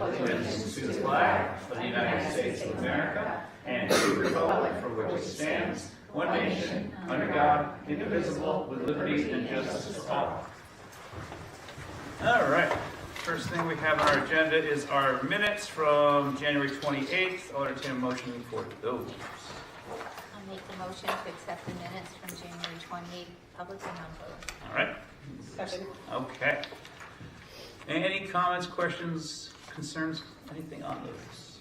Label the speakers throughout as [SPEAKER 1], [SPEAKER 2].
[SPEAKER 1] allegiance to the flag of the United States of America and to the republic for which it stands, one nation, under God, indivisible, with liberty and justice for all. All right. First thing we have on our agenda is our minutes from January 28th. I'll entertain a motion for those.
[SPEAKER 2] I'll make the motion to accept the minutes from January 28th, public and non-public.
[SPEAKER 1] All right.
[SPEAKER 3] Second.
[SPEAKER 1] Okay. Any comments, questions, concerns, anything on those?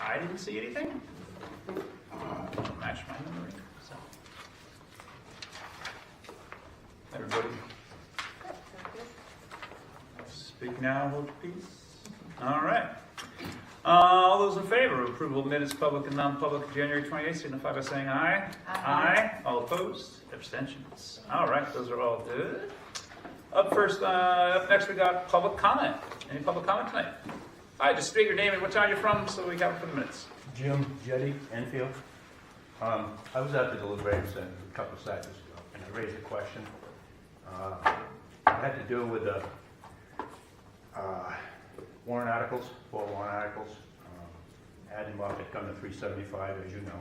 [SPEAKER 1] I didn't see anything. Don't match my memory. So. Everybody, speak now, hold your peace. All right. All those in favor of approval of minutes, public and non-public, January 28th, signify by saying aye.
[SPEAKER 2] Aye.
[SPEAKER 1] All opposed? Abstentions? All right, those are all good. Up next we got public comment. Any public comment tonight? All right, just state your name and what town you're from so we have it for the minutes.
[SPEAKER 4] Jim Jetty, Enfield. I was at the Deliberative Session a couple of Saturdays ago, and I raised a question. It had to do with the warrant articles, 4 warrant articles. Adding them up, it come to 375, as you know.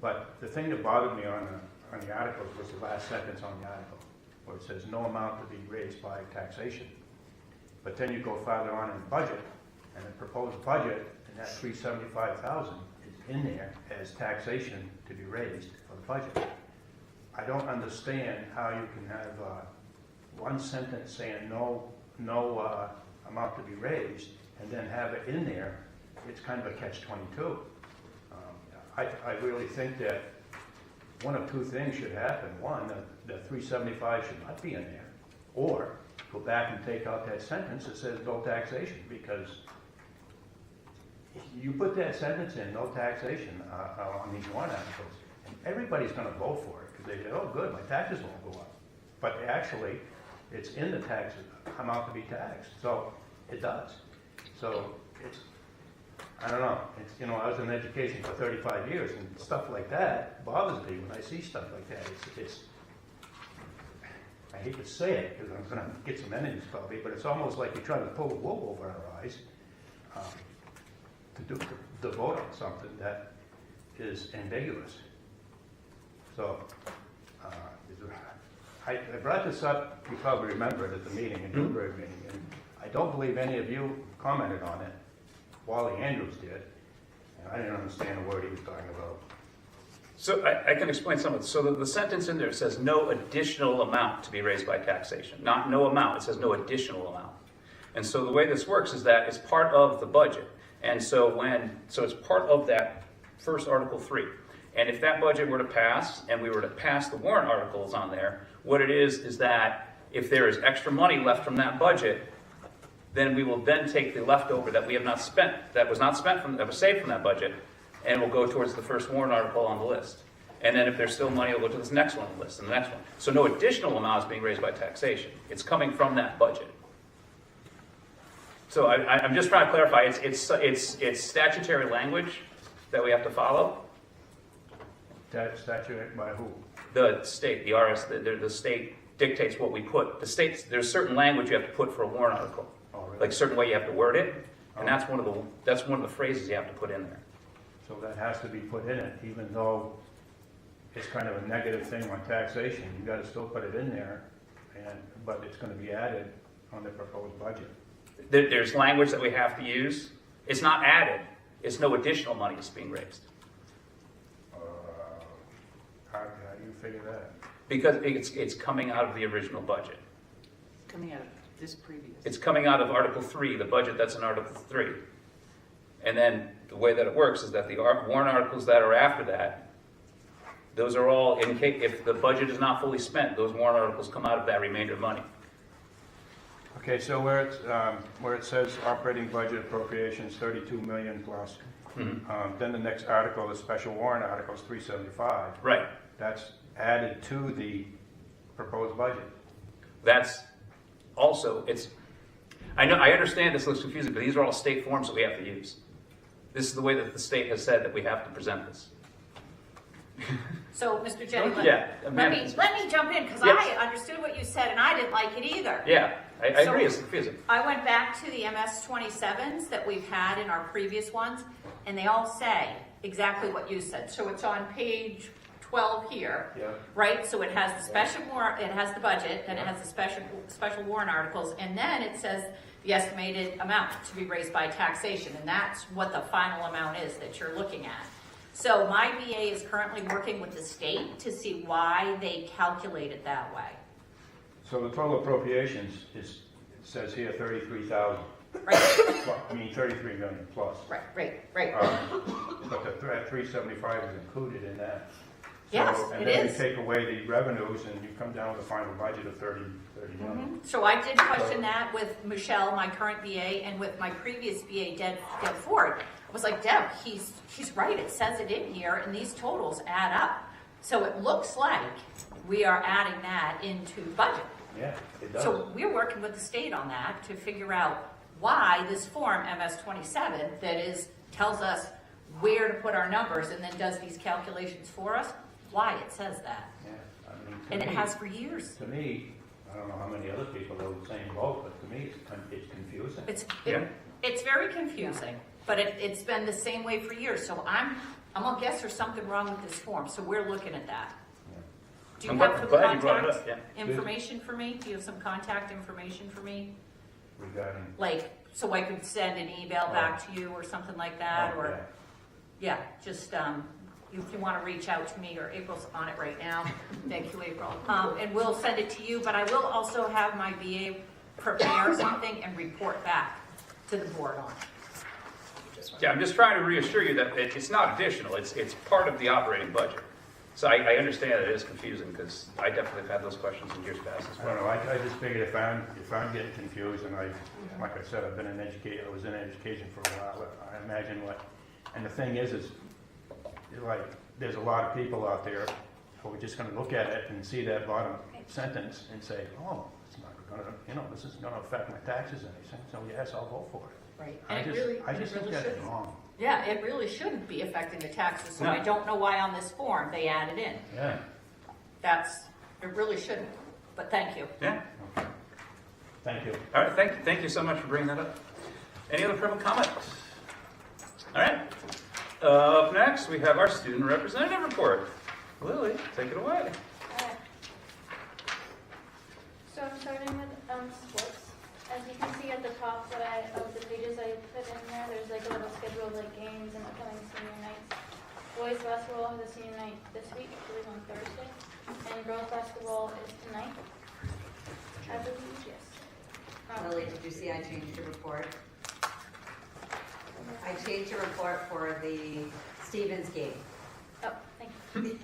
[SPEAKER 4] But the thing that bothered me on the articles was the last sentence on the article, where it says no amount to be raised by taxation. But then you go farther on in the budget, and the proposed budget, and that 375,000 is in there as taxation to be raised for the budget. I don't understand how you can have one sentence saying no amount to be raised, and then have it in there. It's kind of a catch-22. I really think that one of two things should happen. One, the 375 should not be in there, or go back and take out that sentence that says no taxation, because you put that sentence in, no taxation, on these warrant articles, and everybody's going to vote for it, because they say, oh good, my taxes won't go up. But actually, it's in the tax amount to be taxed, so it does. So it's, I don't know, it's, you know, I was in education for 35 years, and stuff like that bothers me when I see stuff like that. It's I hate to say it, because I'm going to get some enemies probably, but it's almost like you're trying to pull the wool over our eyes to vote on something that is ambiguous. So, I brought this up, you probably remember it at the meeting, in Deliberative meeting, and I don't believe any of you commented on it. Wally Andrews did, and I didn't understand a word he was talking about.
[SPEAKER 1] So I can explain some of it. So the sentence in there says no additional amount to be raised by taxation. Not no amount, it says no additional amount. And so the way this works is that it's part of the budget. And so it's part of that first Article 3. And if that budget were to pass, and we were to pass the warrant articles on there, what it is that if there is extra money left from that budget, then we will then take the leftover that we have not spent, that was saved from that budget, and will go towards the first warrant article on the list. And then if there's still money, it'll go to this next one on the list, and the next one. So no additional amount is being raised by taxation. It's coming from that budget. So I'm just trying to clarify, it's statutory language that we have to follow.
[SPEAKER 4] That statute by who?
[SPEAKER 1] The state, the state dictates what we put. The state, there's certain language you have to put for a warrant article.
[SPEAKER 4] Oh, really?
[SPEAKER 1] Like certain way you have to word it, and that's one of the phrases you have to put in there.
[SPEAKER 4] So that has to be put in it, even though it's kind of a negative thing on taxation. You got to still put it in there, but it's going to be added on the proposed budget.
[SPEAKER 1] There's language that we have to use. It's not added. It's no additional money is being raised.
[SPEAKER 4] How do you figure that?
[SPEAKER 1] Because it's coming out of the original budget.
[SPEAKER 3] Coming out of this previous.
[SPEAKER 1] It's coming out of Article 3, the budget that's in Article 3. And then the way that it works is that the warrant articles that are after that, those are all, if the budget is not fully spent, those warrant articles come out of that remainder money.
[SPEAKER 4] Okay, so where it says operating budget appropriations 32 million plus, then the next article, the special warrant article, is 375.
[SPEAKER 1] Right.
[SPEAKER 4] That's added to the proposed budget.
[SPEAKER 1] That's also, I understand this looks confusing, but these are all state forms that we have to use. This is the way that the state has said that we have to present this.
[SPEAKER 3] So, Mr. Jenny,
[SPEAKER 1] Yeah,
[SPEAKER 3] let me jump in, because
[SPEAKER 1] Yes.
[SPEAKER 3] I understood what you said, and I didn't like it either.
[SPEAKER 1] Yeah, I
[SPEAKER 3] So-
[SPEAKER 1] agree, it's confusing.
[SPEAKER 3] I went back to the MS-27s that we've had in our previous ones, and they all say exactly what you said. So it's on page 12 here,
[SPEAKER 4] Yeah.
[SPEAKER 3] right? So it has the special warrant, it has the budget, then it has the special warrant articles, and then it says the estimated amount to be raised by taxation, and that's what the final amount is that you're looking at. So my VA is currently working with the state to see why they calculate it that way.
[SPEAKER 4] So the total appropriations is, it says here 33,000,
[SPEAKER 3] Right,
[SPEAKER 4] 33 million plus.
[SPEAKER 3] right.
[SPEAKER 4] But the 375 is included in that.
[SPEAKER 3] Yes,
[SPEAKER 4] So, and
[SPEAKER 3] it
[SPEAKER 4] then
[SPEAKER 3] is.
[SPEAKER 4] you take away the revenues and you come down with a final budget of 30 million.
[SPEAKER 3] So I did question that with Michelle, my current VA, and with my previous VA, Deb Ford. I was like, Deb, he's right, it says it in here, and these totals add up. So it looks like we are adding that into budget.
[SPEAKER 4] Yeah, it does.
[SPEAKER 3] So we're working with the state on that to figure out why this form, MS-27, tells us where to put our numbers and then does these calculations for us, why it says that.
[SPEAKER 4] Yeah, I mean, to
[SPEAKER 3] And it
[SPEAKER 4] me-
[SPEAKER 3] has for years.
[SPEAKER 4] To me, I don't know how many other people are the same boat, but to me, it's confusing.
[SPEAKER 1] Yeah.
[SPEAKER 3] It's very confusing, but it's been the same way for years. So I'm gonna guess there's something wrong with this form, so we're looking at that.
[SPEAKER 4] Yeah.
[SPEAKER 3] Do you
[SPEAKER 1] I'm
[SPEAKER 3] have some
[SPEAKER 1] glad you brought it
[SPEAKER 3] contact
[SPEAKER 1] up, yeah.
[SPEAKER 3] information for me? Do you have some contact information for me?
[SPEAKER 4] Regarding.
[SPEAKER 3] Like, so I could send an email back to you or something like that,
[SPEAKER 4] Oh,
[SPEAKER 3] or, yeah, just, if you wanna reach out to me, or April's on it right now. Thank you, April. And we'll send it to you, but I will also have my VA prepare something and report back to the board on it.
[SPEAKER 1] Yeah, I'm just trying to reassure you that it's not additional, it's part of the operating budget. So I understand that it is confusing, because I definitely have had those questions in years past as
[SPEAKER 4] I
[SPEAKER 1] well.
[SPEAKER 4] don't know, I just figured if I'm getting confused, and like I said, I've been an educator, I was in education for a while, I imagine and the thing is like, there's a lot of people out there who are just gonna look at it and see that bottom sentence and say, oh, it's not gonna, this isn't gonna affect my taxes or anything, so yes, I'll vote for it.
[SPEAKER 3] Right.
[SPEAKER 4] I just think that's wrong.
[SPEAKER 3] Yeah, it really shouldn't be affecting the taxes, so
[SPEAKER 1] No.
[SPEAKER 3] I don't know why on this form they added in.
[SPEAKER 4] Yeah.
[SPEAKER 3] It really shouldn't, but thank you.
[SPEAKER 1] Yeah,
[SPEAKER 4] Okay. Thank you.
[SPEAKER 1] all right, thank you so much for bringing that up. Any other public comment? All right, up next, we have our student representative report. Lily, take it away.
[SPEAKER 5] Alright. So I'm starting with sports. As you can see at the top of the pages I put in there, there's like a little schedule of like games and upcoming senior nights. Boys basketball has a senior night this week, I believe on Thursday, and girls basketball is tonight. I believe, yes.
[SPEAKER 6] Lily, did you see I changed your report? I changed your report for the Stevens game.
[SPEAKER 5] Oh, thank you.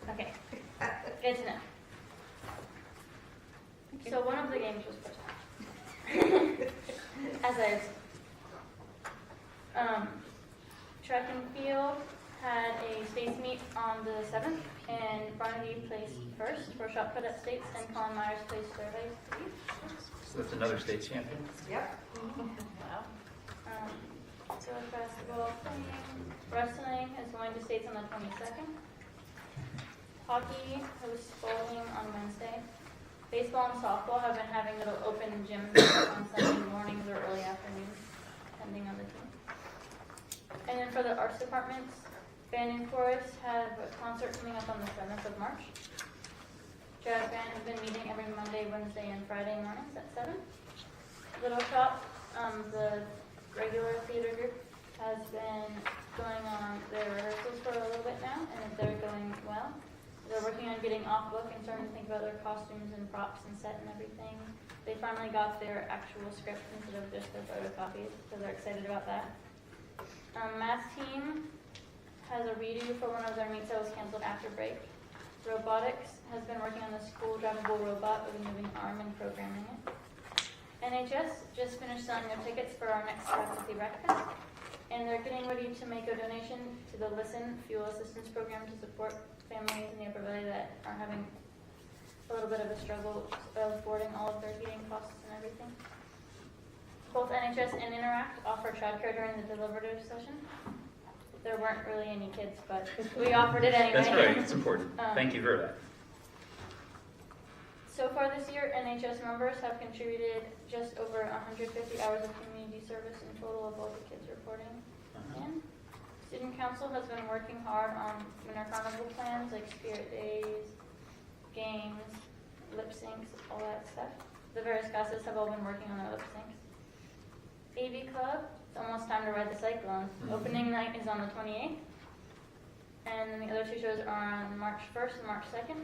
[SPEAKER 5] Okay, good to know. So one of the games was pushed as I track and field had a states meet on the 7th, and Barnaby placed first for shot put at states, and Colin Myers placed third, I believe.
[SPEAKER 1] So that's another state champion.
[SPEAKER 6] Yep.
[SPEAKER 5] Wow. So basketball playing, wrestling is going to states on the 22nd. Hockey hosts bowling on Wednesday. Baseball and softball have been having little open gyms on Sunday mornings or early afternoons, depending on the team. And then for the arts departments, band and chorus have a concert coming up on the 7th of March. Jazz band has been meeting every Monday, Wednesday, and Friday mornings at 7. Little Shop, the regular theater group, has been going on their rehearsals for a little bit now, and they're going well. They're working on getting off book and starting to think about their costumes and props and set and everything. They finally got their actual script instead of just their photocopies, so they're excited about that. Math team has a redo for one of their meets that was canceled after break. Robotics has been working on the school drivable robot with a moving arm and programming it. NHS just finished selling their tickets for our next faculty breakfast, and they're getting ready to make a donation to the Listen Fuel Assistance Program to support families in the Upper Valley that are having a little bit of a struggle affording all of their heating costs and everything. Both NHS and Interact offer childcare during the deliberative session. there weren't really any kids, but we offered it anyway.
[SPEAKER 1] That's right, it's important.
[SPEAKER 5] Um,
[SPEAKER 1] Thank you for that.
[SPEAKER 5] So far this year, NHS members have contributed just over 150 hours of community service in total of all the kids reporting in. Student Council has been working hard on winter carnival plans like spirit days, games, lip syncs, all that stuff. The various classes have all been working on their lip syncs. AV Club, it's almost time to ride the cyclone. Opening night is on the 28th. And then the other two shows are on March 1st and March 2nd.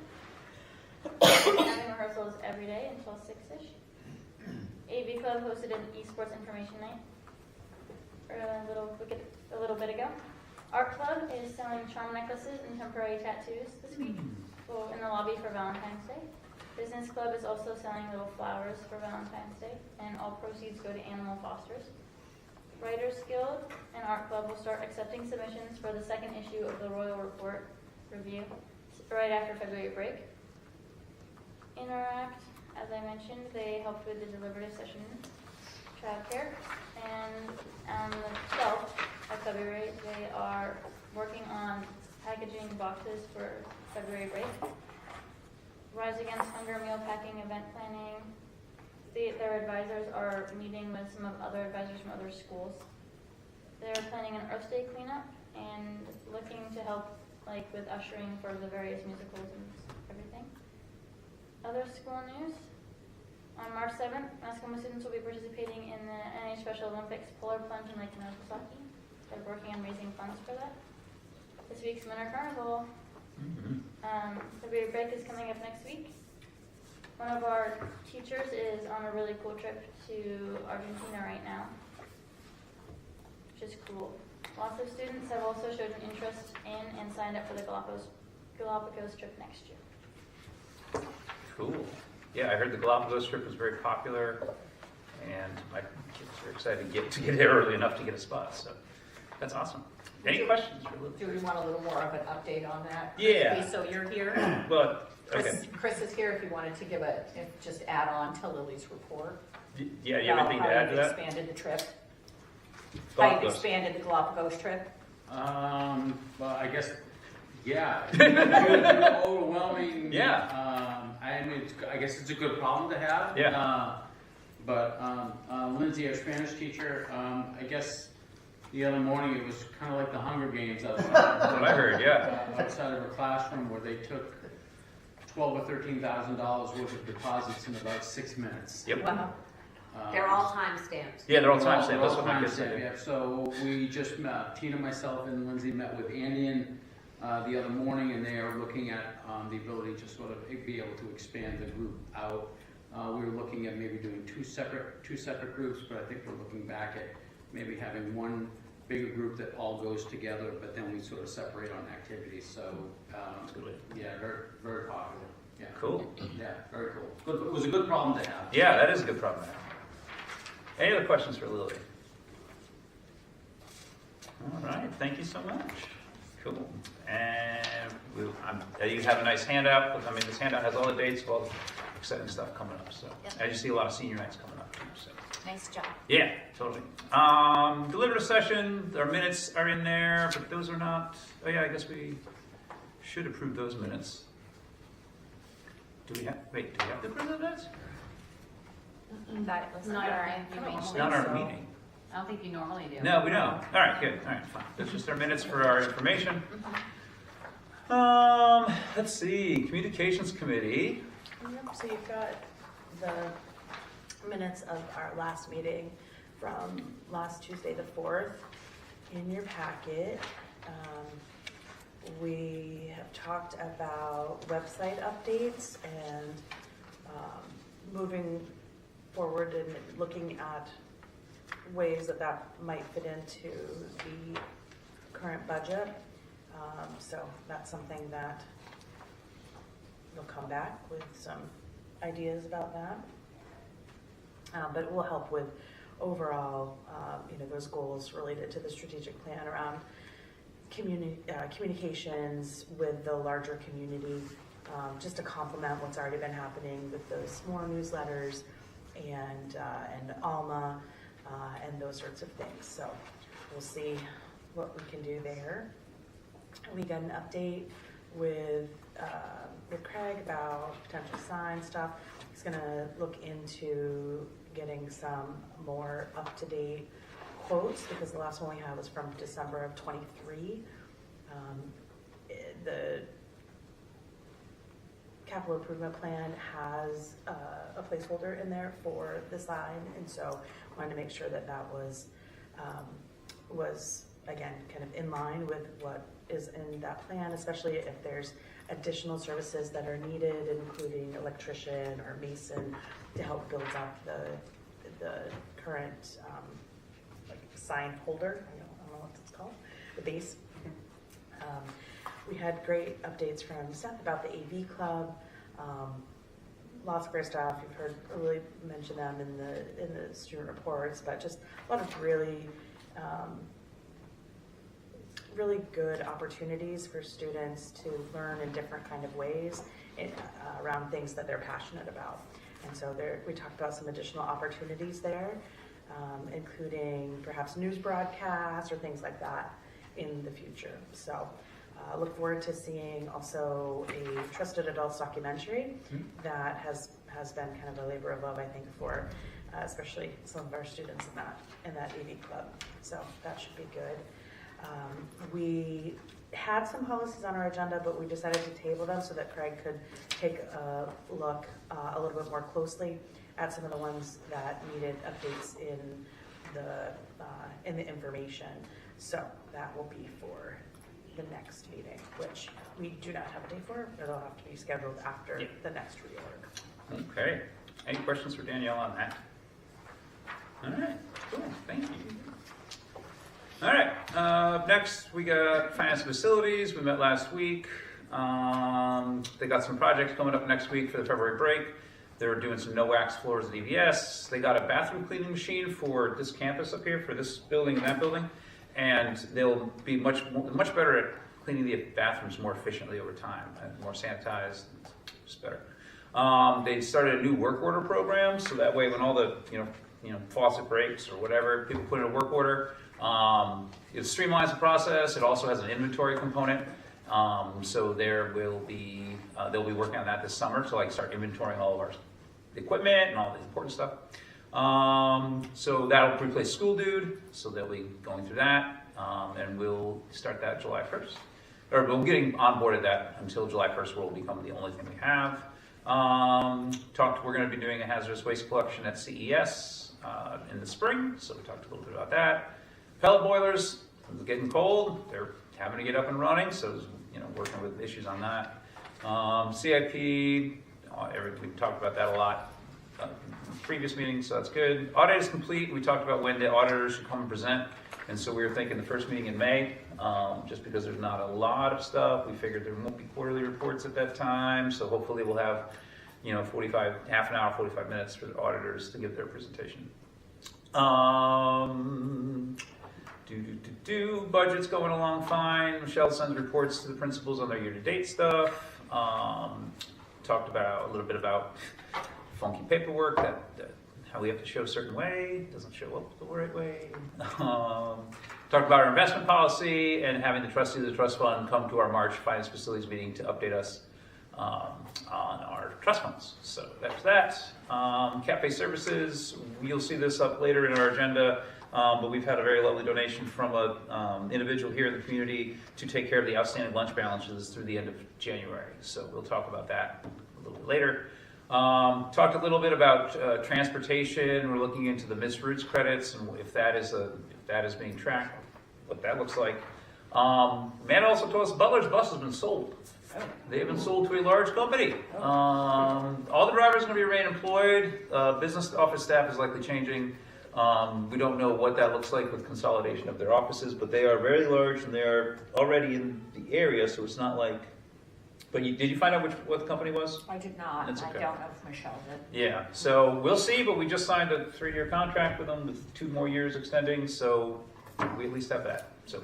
[SPEAKER 5] Having rehearsals every day until 6-ish. AV Club hosted an esports information night a little bit ago. Art Club is selling charm necklaces and temporary tattoos this week in the lobby for Valentine's Day. Business Club is also selling little flowers for Valentine's Day, and all proceeds go to animal fosters. Writers Guild and Art Club will start accepting submissions for the second issue of the Royal Report review right after February break. Interact, as I mentioned, they helped with the deliberative session childcare, and on the 12th of February, they are working on packaging boxes for February break. Rise Against Hunger meal packing event planning. Their advisors are meeting with some of other advisors from other schools. They're planning an Earth Day cleanup and looking to help with ushering for the various musicals and everything. Other school news. On March 7th, Mascoma students will be participating in the NH Special Olympics polar plunge and Lake Winnipesaukee. They're working on raising funds for that. This week's Winter Carnival. February break is coming up next week. One of our teachers is on a really cool trip to Argentina right now, which is cool. Lots of students have also showed an interest in and signed up for the Galapagos trip next year.
[SPEAKER 1] Cool. Yeah, I heard the Galapagos trip was very popular, and my kids are excited to get there early enough to get a spot. So that's awesome. Any questions for Lily?
[SPEAKER 3] Do we want a little more of an update on that?
[SPEAKER 1] Yeah.
[SPEAKER 3] Okay, so you're here.
[SPEAKER 1] But okay.
[SPEAKER 3] Chris is here if you wanted to just add on to Lily's report.
[SPEAKER 1] Yeah, you have anything to add to that?
[SPEAKER 3] Expanded the trip. How
[SPEAKER 1] Galapagos.
[SPEAKER 3] you've expanded the Galapagos trip.
[SPEAKER 7] Well, I guess, yeah. Overwhelming.
[SPEAKER 1] Yeah.
[SPEAKER 7] I mean, I guess it's a good problem to have.
[SPEAKER 1] Yeah.
[SPEAKER 7] But Lindsay, our Spanish teacher, I guess the other morning it was kind of like the Hunger Games outside.
[SPEAKER 1] That's what I heard, yeah.
[SPEAKER 7] Outside of her classroom where they took $12,000 or $13,000 worth of deposits in about 6 minutes.
[SPEAKER 1] Yep.
[SPEAKER 3] Wow.
[SPEAKER 6] They're all time stamped.
[SPEAKER 1] Yeah, they're all time
[SPEAKER 7] They're
[SPEAKER 1] stamped.
[SPEAKER 7] all
[SPEAKER 1] That's what my kids
[SPEAKER 7] time-stamped,
[SPEAKER 1] say.
[SPEAKER 7] yeah. So we just met, Tina, myself, and Lindsay met with Andy and the other morning, and they are looking at the ability to sort of be able to expand the group out. We were looking at maybe doing two separate groups, but I think we're looking back at maybe having one bigger group that all goes together, but then we sort of separate on activities. So yeah, very, very popular. Yeah.
[SPEAKER 1] Cool.
[SPEAKER 7] Yeah, very cool. Good. It was a good problem to have.
[SPEAKER 1] Yeah, that is a good problem to have. Any other questions for Lily? All right, thank you so much. Cool. And you have a nice handout. I mean, this handout has all the dates of all the exciting stuff coming up. So
[SPEAKER 2] Yep.
[SPEAKER 1] I just see a lot of senior nights coming up too. So
[SPEAKER 2] Nice job.
[SPEAKER 1] yeah, totally. Deliberative session. Our minutes are in there, but those are not. Oh yeah, I guess we should approve those minutes. Do we have to approve those minutes?
[SPEAKER 2] That was
[SPEAKER 3] Not our-
[SPEAKER 1] It's not our meeting.
[SPEAKER 3] I don't think you normally do.
[SPEAKER 1] No, we don't. All right, good. All right, fine. That's just our minutes for our information. Let's see. Communications Committee.
[SPEAKER 8] Yep, so you've got the minutes of our last meeting from last Tuesday, the 4th, in your packet. We have talked about website updates and moving forward and looking at ways that might fit into the current budget. So that's something that we'll come back with some ideas about that. But it will help with overall, those goals related to the strategic plan around communications with the larger community, just to complement what's already been happening with those more newsletters and Alma and those sorts of things. So we'll see what we can do there. We got an update with Craig about potential sign stuff. He's gonna look into getting some more up-to-date quotes, because the last one we had was from December of 23. The capital improvement plan has a placeholder in there for the sign, and so wanted to make sure that that was again kind of in line with what is in that plan, especially if there's additional services that are needed, including electrician or mason, to help build up the current like sign holder. I don't know what it's called, the base. We had great updates from Seth about the AV club. Lots of great stuff. You've heard really mention them in the student reports, but just a lot of really really good opportunities for students to learn in different kind of ways around things that they're passionate about. And so we talked about some additional opportunities there, including perhaps news broadcasts or things like that in the future. So look forward to seeing also a Trusted Adults documentary that has been kind of a labor of love, I think, for especially some of our students in that AV club. So that should be good. We had some policies on our agenda, but we decided to table them so that Craig could take a look a little bit more closely at some of the ones that needed updates in the information. So that will be for the next meeting, which we do not have a date for. It'll have to be scheduled after the next reorg.
[SPEAKER 1] Okay. Any questions for Danielle on that? All right. Cool. Thank you. All right. Next, we got finance and facilities. We met last week. They got some projects coming up next week for the February break. They're doing some no wax floors at EVS. They got a bathroom cleaning machine for this campus up here, for this building and that building. And they'll be much better at cleaning the bathrooms more efficiently over time, and more sanitized, just better. They started a new work order program, so that way when all the faucet breaks or whatever, people put in a work order. It streamlines the process. It also has an inventory component, so they'll be working on that this summer to start inventorying all of our equipment and all the important stuff. So that'll replace School Dude, so they'll be going through that, and we'll start that July 1st. Or we're getting onboarded that until July 1st, where will become the only thing we have. We're going to be doing a hazardous waste collection at CES in the spring, so we talked a little bit about that. Pellet boilers, it's getting cold. They're having to get up and running, so working with issues on that. CIP, we talked about that a lot. Previous meetings, so that's good. Audit is complete. We talked about when the auditors should come and present, and so we were thinking the first meeting in May, just because there's not a lot of stuff. We figured there won't be quarterly reports at that time, so hopefully we'll have, half an hour, 45 minutes for the auditors to give their presentation. Budget's going along fine. Michelle sends reports to the principals on their year-to-date stuff. Talked about a little bit about funky paperwork that how we have to show a certain way, doesn't show up the right way. Talked about our investment policy and having the trustees of the trust fund come to our March finance facilities meeting to update us on our trust funds. So that's that. Cafe services, you'll see this up later in our agenda, but we've had a very lovely donation from an individual here in the community to take care of the outstanding lunch balances through the end of January. So we'll talk about that a little bit later. Talked a little bit about transportation. We're looking into the missed routes credits and if that is being tracked, what that looks like. Amanda also told us Butler's bus has been sold. They have been sold to a large company. All the drivers are going to be remain employed. Business office staff is likely changing. We don't know what that looks like with consolidation of their offices, but they are very large and they are already in the area, so it's not like. But did you find out what the company was?
[SPEAKER 3] I did not.
[SPEAKER 1] That's okay.
[SPEAKER 3] I don't know if Michelle did.
[SPEAKER 1] Yeah, so we'll see, but we just signed a 3-year contract with them with 2 more years extending, so we at least have that. So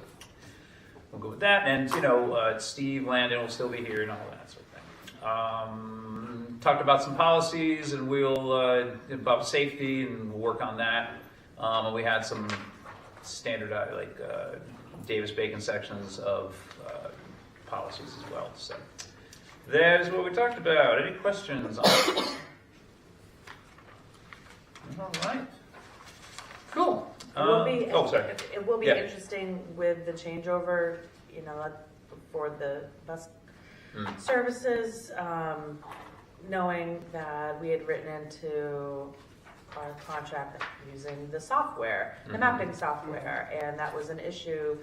[SPEAKER 1] we'll go with that, and Steve Landon will still be here and all that sort of thing. Talked about some policies, and we'll about safety, and we'll work on that. And we had some standard Davis-Bacon sections of policies as well. So that is what we talked about. Any questions on it? All right. Cool. Sorry.
[SPEAKER 8] It will be
[SPEAKER 1] Yeah.
[SPEAKER 8] interesting with the changeover, for the bus services, knowing that we had written into our contract using the software, the mapping software, and that was an issue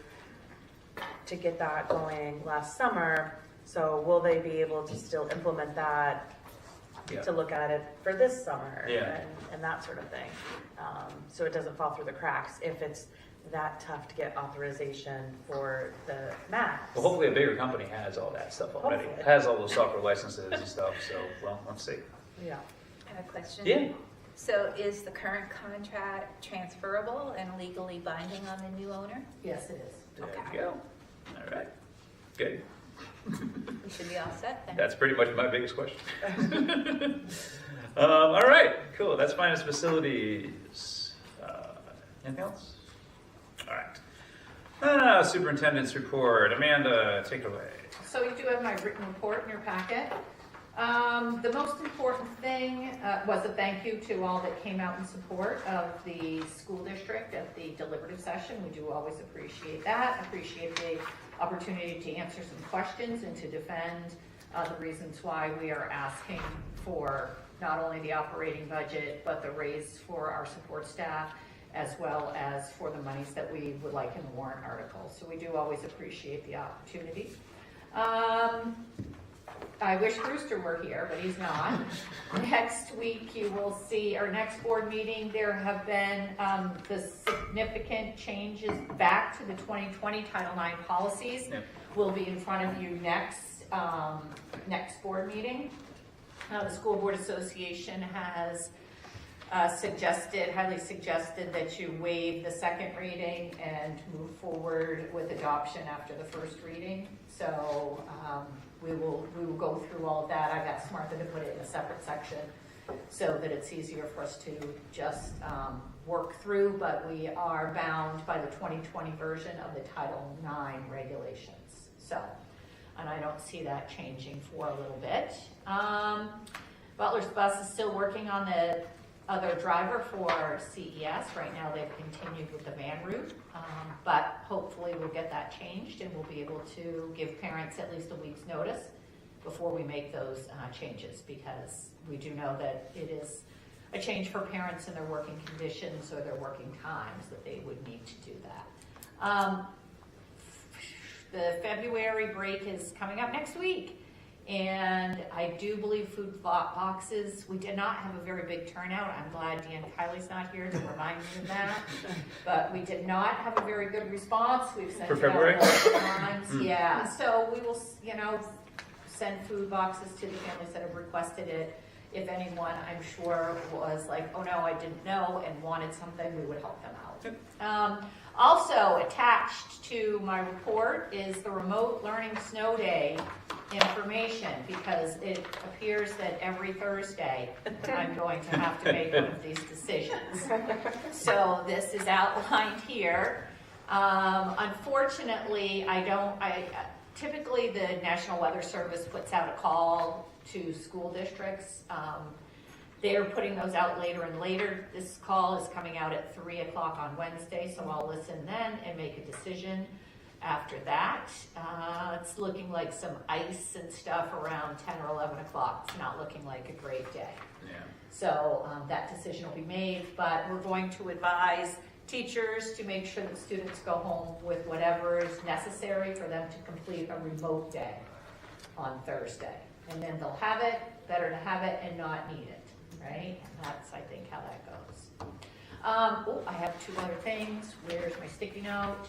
[SPEAKER 8] to get that going last summer. So will they be able to still implement that
[SPEAKER 1] Yeah.
[SPEAKER 8] to look at it for this summer
[SPEAKER 1] Yeah.
[SPEAKER 8] and that sort of thing? So it doesn't fall through the cracks if it's that tough to get authorization for the maps.
[SPEAKER 1] Well, hopefully a bigger company has all that stuff already.
[SPEAKER 8] Hopefully.
[SPEAKER 1] Has all those software licenses and stuff. So, well, let's see.
[SPEAKER 8] Yeah.
[SPEAKER 2] I have a question.
[SPEAKER 1] Yeah.
[SPEAKER 2] So is the current contract transferable and legally binding on the new owner?
[SPEAKER 3] Yes, it is.
[SPEAKER 1] There
[SPEAKER 2] Okay.
[SPEAKER 1] you go. All right. Good.
[SPEAKER 2] We should be all set then.
[SPEAKER 1] That's pretty much my biggest question. All right, cool. That's finance facilities. Anything else? All right. Superintendent's report. Amanda, take it away.
[SPEAKER 3] So you do have my written report in your packet. The most important thing was a thank you to all that came out in support of the school district at the deliberative session. We do always appreciate that. Appreciate the opportunity to answer some questions and to defend the reasons why we are asking for not only the operating budget, but the raise for our support staff, as well as for the monies that we would like in the warrant article. So we do always appreciate the opportunity. I wish Brewster were here, but he's not. Next week you will see, our next board meeting, there have been the significant changes back to the 2020 Title IX policies.
[SPEAKER 1] Yep.
[SPEAKER 3] Will be in front of you next board meeting. The School Board Association has highly suggested that you waive the second reading and move forward with adoption after the first reading. So we will go through all of that. I got Smartha to put it in a separate section so that it's easier for us to just work through, but we are bound by the 2020 version of the Title IX regulations. So, and I don't see that changing for a little bit. Butler's Bus is still working on the other driver for CES. Right now they've continued with the van route, but hopefully we'll get that changed and we'll be able to give parents at least a week's notice before we make those changes, because we do know that it is a change for parents in their working conditions or their working times that they would need to do that. The February break is coming up next week. And I do believe food boxes, we did not have a very big turnout. I'm glad Dan Kiley's not here to remind me of that. But we did not have a very good response. We've sent
[SPEAKER 1] For
[SPEAKER 3] it
[SPEAKER 1] February?
[SPEAKER 3] out multiple times. Yeah, so we will, send food boxes to the families that have requested it. If anyone, I'm sure, was like, oh no, I didn't know, and wanted something, we would help them out. Also attached to my report is the remote learning snow day information, because it appears that every Thursday I'm going to have to make one of these decisions. So this is outlined here. Unfortunately, typically the National Weather Service puts out a call to school districts. They're putting those out later and later. This call is coming out at 3 o'clock on Wednesday, so I'll listen then and make a decision after that. It's looking like some ice and stuff around 10 or 11 o'clock. It's not looking like a great day.
[SPEAKER 1] Yeah.
[SPEAKER 3] So that decision will be made, but we're going to advise teachers to make sure that students go home with whatever is necessary for them to complete a remote day on Thursday. And then they'll have it, better to have it and not need it, right? And that's, I think, how that goes. I have two other things. Where's my sticky note?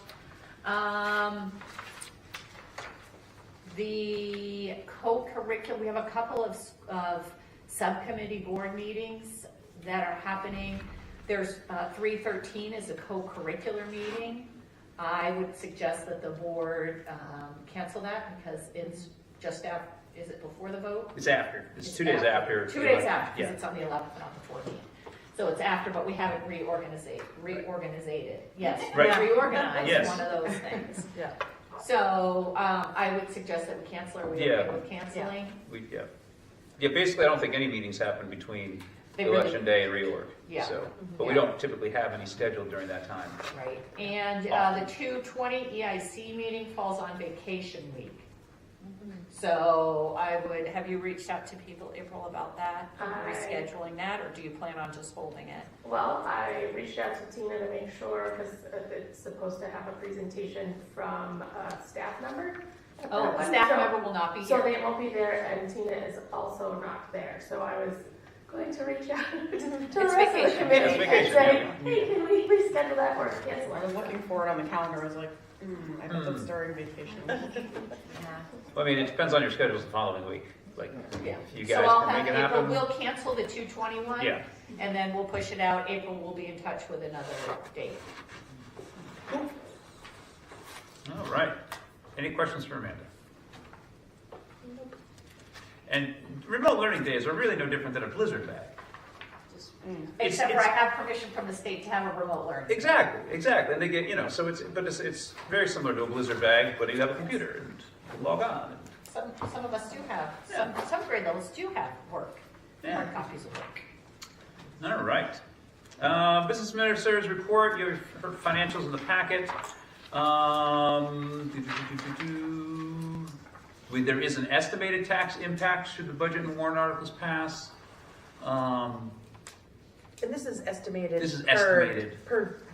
[SPEAKER 3] The co-curriculum, we have a couple of subcommittee board meetings that are happening. There's 313 is a co-curricular meeting. I would suggest that the board cancel that, because it's just after, is it before the vote?
[SPEAKER 1] It's after. It's 2 days after.
[SPEAKER 3] 2 days after,
[SPEAKER 1] Yeah.
[SPEAKER 3] because it's on the 11th, not the 14th. So it's after, but we haven't reorganized it. Yes,
[SPEAKER 1] Right.
[SPEAKER 3] reorganized,
[SPEAKER 1] Yes.
[SPEAKER 3] one of those things.
[SPEAKER 8] Yeah.
[SPEAKER 3] So, I would suggest that we cancel, are we okay
[SPEAKER 1] Yeah.
[SPEAKER 3] with canceling?
[SPEAKER 1] Yeah, basically, I don't think any meetings happen between
[SPEAKER 3] They really-
[SPEAKER 1] election day and reorg.
[SPEAKER 3] Yeah.
[SPEAKER 1] So, but we
[SPEAKER 3] Yeah.
[SPEAKER 1] don't typically have any scheduled during that time.
[SPEAKER 3] Right, and the 2/20 EIC meeting falls on vacation week. So I would, have you reached out to people, April, about that, rescheduling that, or do you plan on just holding it?
[SPEAKER 9] Well, I reached out to Tina to make sure, because it's supposed to have a presentation from a staff member.
[SPEAKER 3] Oh, a staff member will not be
[SPEAKER 9] So
[SPEAKER 3] here.
[SPEAKER 9] they won't be there, and Tina is also not there, so I was going to reach out to the rest of the
[SPEAKER 3] vacation.
[SPEAKER 9] committee
[SPEAKER 1] It's
[SPEAKER 9] and
[SPEAKER 1] vacation,
[SPEAKER 9] say,
[SPEAKER 1] yeah.
[SPEAKER 9] hey, can we reschedule that or cancel
[SPEAKER 10] I
[SPEAKER 9] it?
[SPEAKER 10] was looking for it on the calendar, I was like, I bet that's during vacation.
[SPEAKER 1] Well, I mean, it depends on your schedules the following week. Like,
[SPEAKER 3] Yeah.
[SPEAKER 1] if you
[SPEAKER 3] So
[SPEAKER 1] guys
[SPEAKER 3] I'll
[SPEAKER 1] can
[SPEAKER 3] have
[SPEAKER 1] make it
[SPEAKER 3] April,
[SPEAKER 1] happen.
[SPEAKER 3] we'll cancel the 2/21.
[SPEAKER 1] Yeah.
[SPEAKER 3] And then we'll push it out, April will be in touch with another date.
[SPEAKER 1] All right. Any questions for Amanda? And remote learning days are really no different than a blizzard bag.
[SPEAKER 3] Except for I have permission from the state to have a remote learning.
[SPEAKER 1] Exactly. And they get, so it's very similar to a blizzard bag, but you have a computer and you log on.
[SPEAKER 3] Some of us do have, some grade levels do have work, hard copies of work.
[SPEAKER 1] All right. Business Administrator's report, you have financials in the packet. There is an estimated tax impact should the budget and warrant articles pass.
[SPEAKER 8] And this is estimated.
[SPEAKER 1] This is estimated.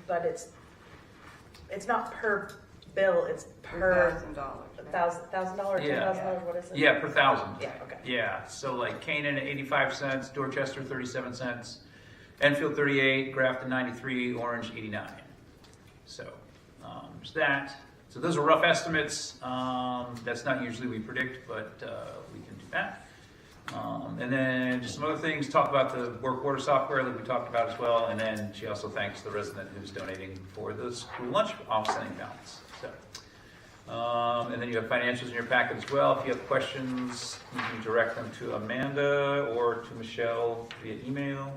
[SPEAKER 8] But it's not per bill, it's per
[SPEAKER 10] $1,000.
[SPEAKER 8] $1,000,
[SPEAKER 1] Yeah.
[SPEAKER 8] $10,000, what is it?
[SPEAKER 1] Yeah, per thousand.
[SPEAKER 8] Yeah, okay.
[SPEAKER 1] Yeah, so like Canaan 85 cents, Dorchester 37 cents, Enfield 38, Grafton 93, Orange 89. So there's that. So those are rough estimates. That's not usually we predict, but we can do that. And then just some other things, talk about the work order software that we talked about as well. And then she also thanks the resident who's donating for the school lunch offsetting balance. So, and then you have financials in your packet as well. If you have questions, you can direct them to Amanda or to Michelle via email.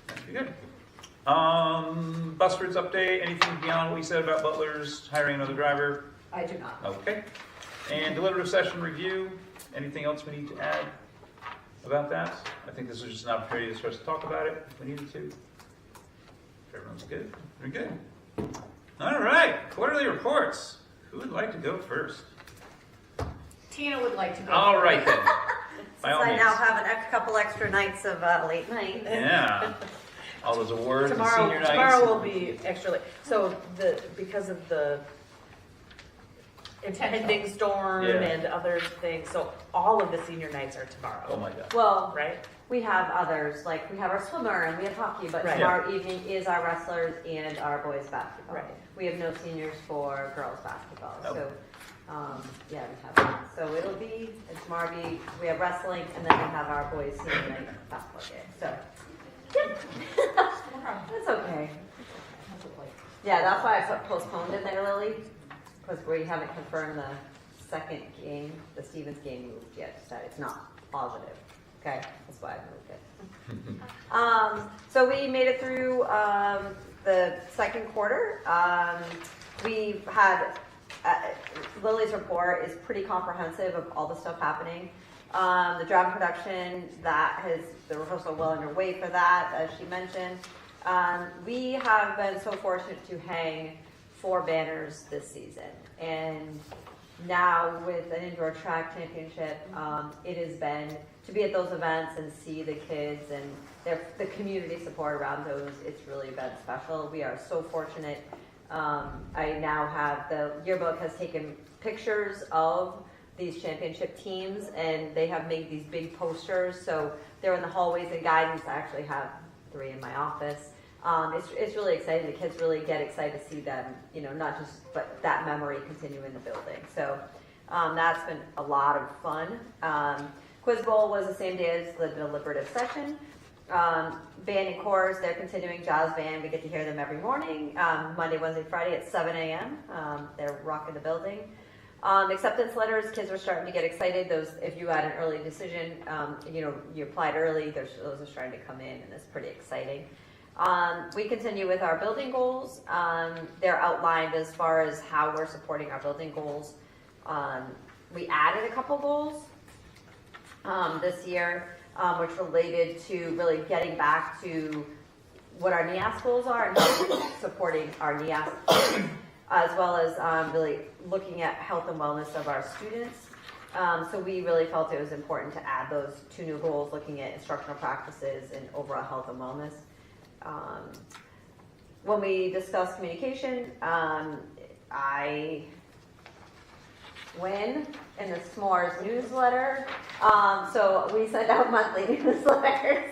[SPEAKER 1] That'd be good. Busford's update, anything beyond what we said about Butler's hiring another driver?
[SPEAKER 3] I do not.
[SPEAKER 1] Okay. And deliberative session review, anything else we need to add about that? I think this was just an opportunity for us to talk about it if we needed to. If everyone's good, we're good. All right, quarterly reports. Who would like to go first?
[SPEAKER 3] Tina would like to go.
[SPEAKER 1] All right then. By
[SPEAKER 6] Since
[SPEAKER 1] all
[SPEAKER 6] I
[SPEAKER 1] means.
[SPEAKER 6] now have a couple extra nights of late night.
[SPEAKER 1] Yeah. All those awards and senior nights.
[SPEAKER 8] Tomorrow will be extra late. So because of the impending storm
[SPEAKER 1] Yeah.
[SPEAKER 8] and other things, so all of the senior nights are tomorrow.
[SPEAKER 1] Oh my God.
[SPEAKER 6] Well,
[SPEAKER 8] Right?
[SPEAKER 6] we have others, like we have our swimmer and we have hockey, but
[SPEAKER 8] Right.
[SPEAKER 6] tomorrow evening is our wrestlers and our boys basketball.
[SPEAKER 8] Right.
[SPEAKER 6] We have no seniors for girls basketball,
[SPEAKER 1] Oh.
[SPEAKER 6] so, yeah, we have that. So it'll be, tomorrow we have wrestling and then we have our boys senior night basketball game, so. That's okay. Yeah, that's why I put postponed in there, Lily, because we haven't confirmed the second game, the Stevens game moved yet, so it's not positive. Okay, that's why I moved it. So we made it through the second quarter. We've had, Lily's report is pretty comprehensive of all the stuff happening. The drama production, the rehearsal well underway for that, as she mentioned. We have been so fortunate to hang 4 banners this season. And now with an indoor track championship, it has been to be at those events and see the kids and the community support around those. It's really been special. We are so fortunate. I now have the yearbook has taken pictures of these championship teams, and they have made these big posters. So they're in the hallways and guidance. I actually have 3 in my office. It's really exciting. The kids really get excited to see them, not just, but that memory continue in the building. So that's been a lot of fun. Quiz Bowl was the same day as the deliberative session. Band and chorus, they're continuing jazz band. We get to hear them every morning, Monday, Wednesday, Friday at 7 a.m. They're rocking the building. Acceptance letters, kids are starting to get excited. Those, if you had an early decision, you applied early, those are starting to come in, and it's pretty exciting. We continue with our building goals. They're outlined as far as how we're supporting our building goals. We added a couple goals this year, which related to really getting back to what our NEAS goals are and supporting our NEAS, as well as really looking at health and wellness of our students. So we really felt it was important to add those 2 new goals, looking at instructional practices and overall health and wellness. When we discussed communication, I win in the S'mores newsletter. So we send out monthly newsletters.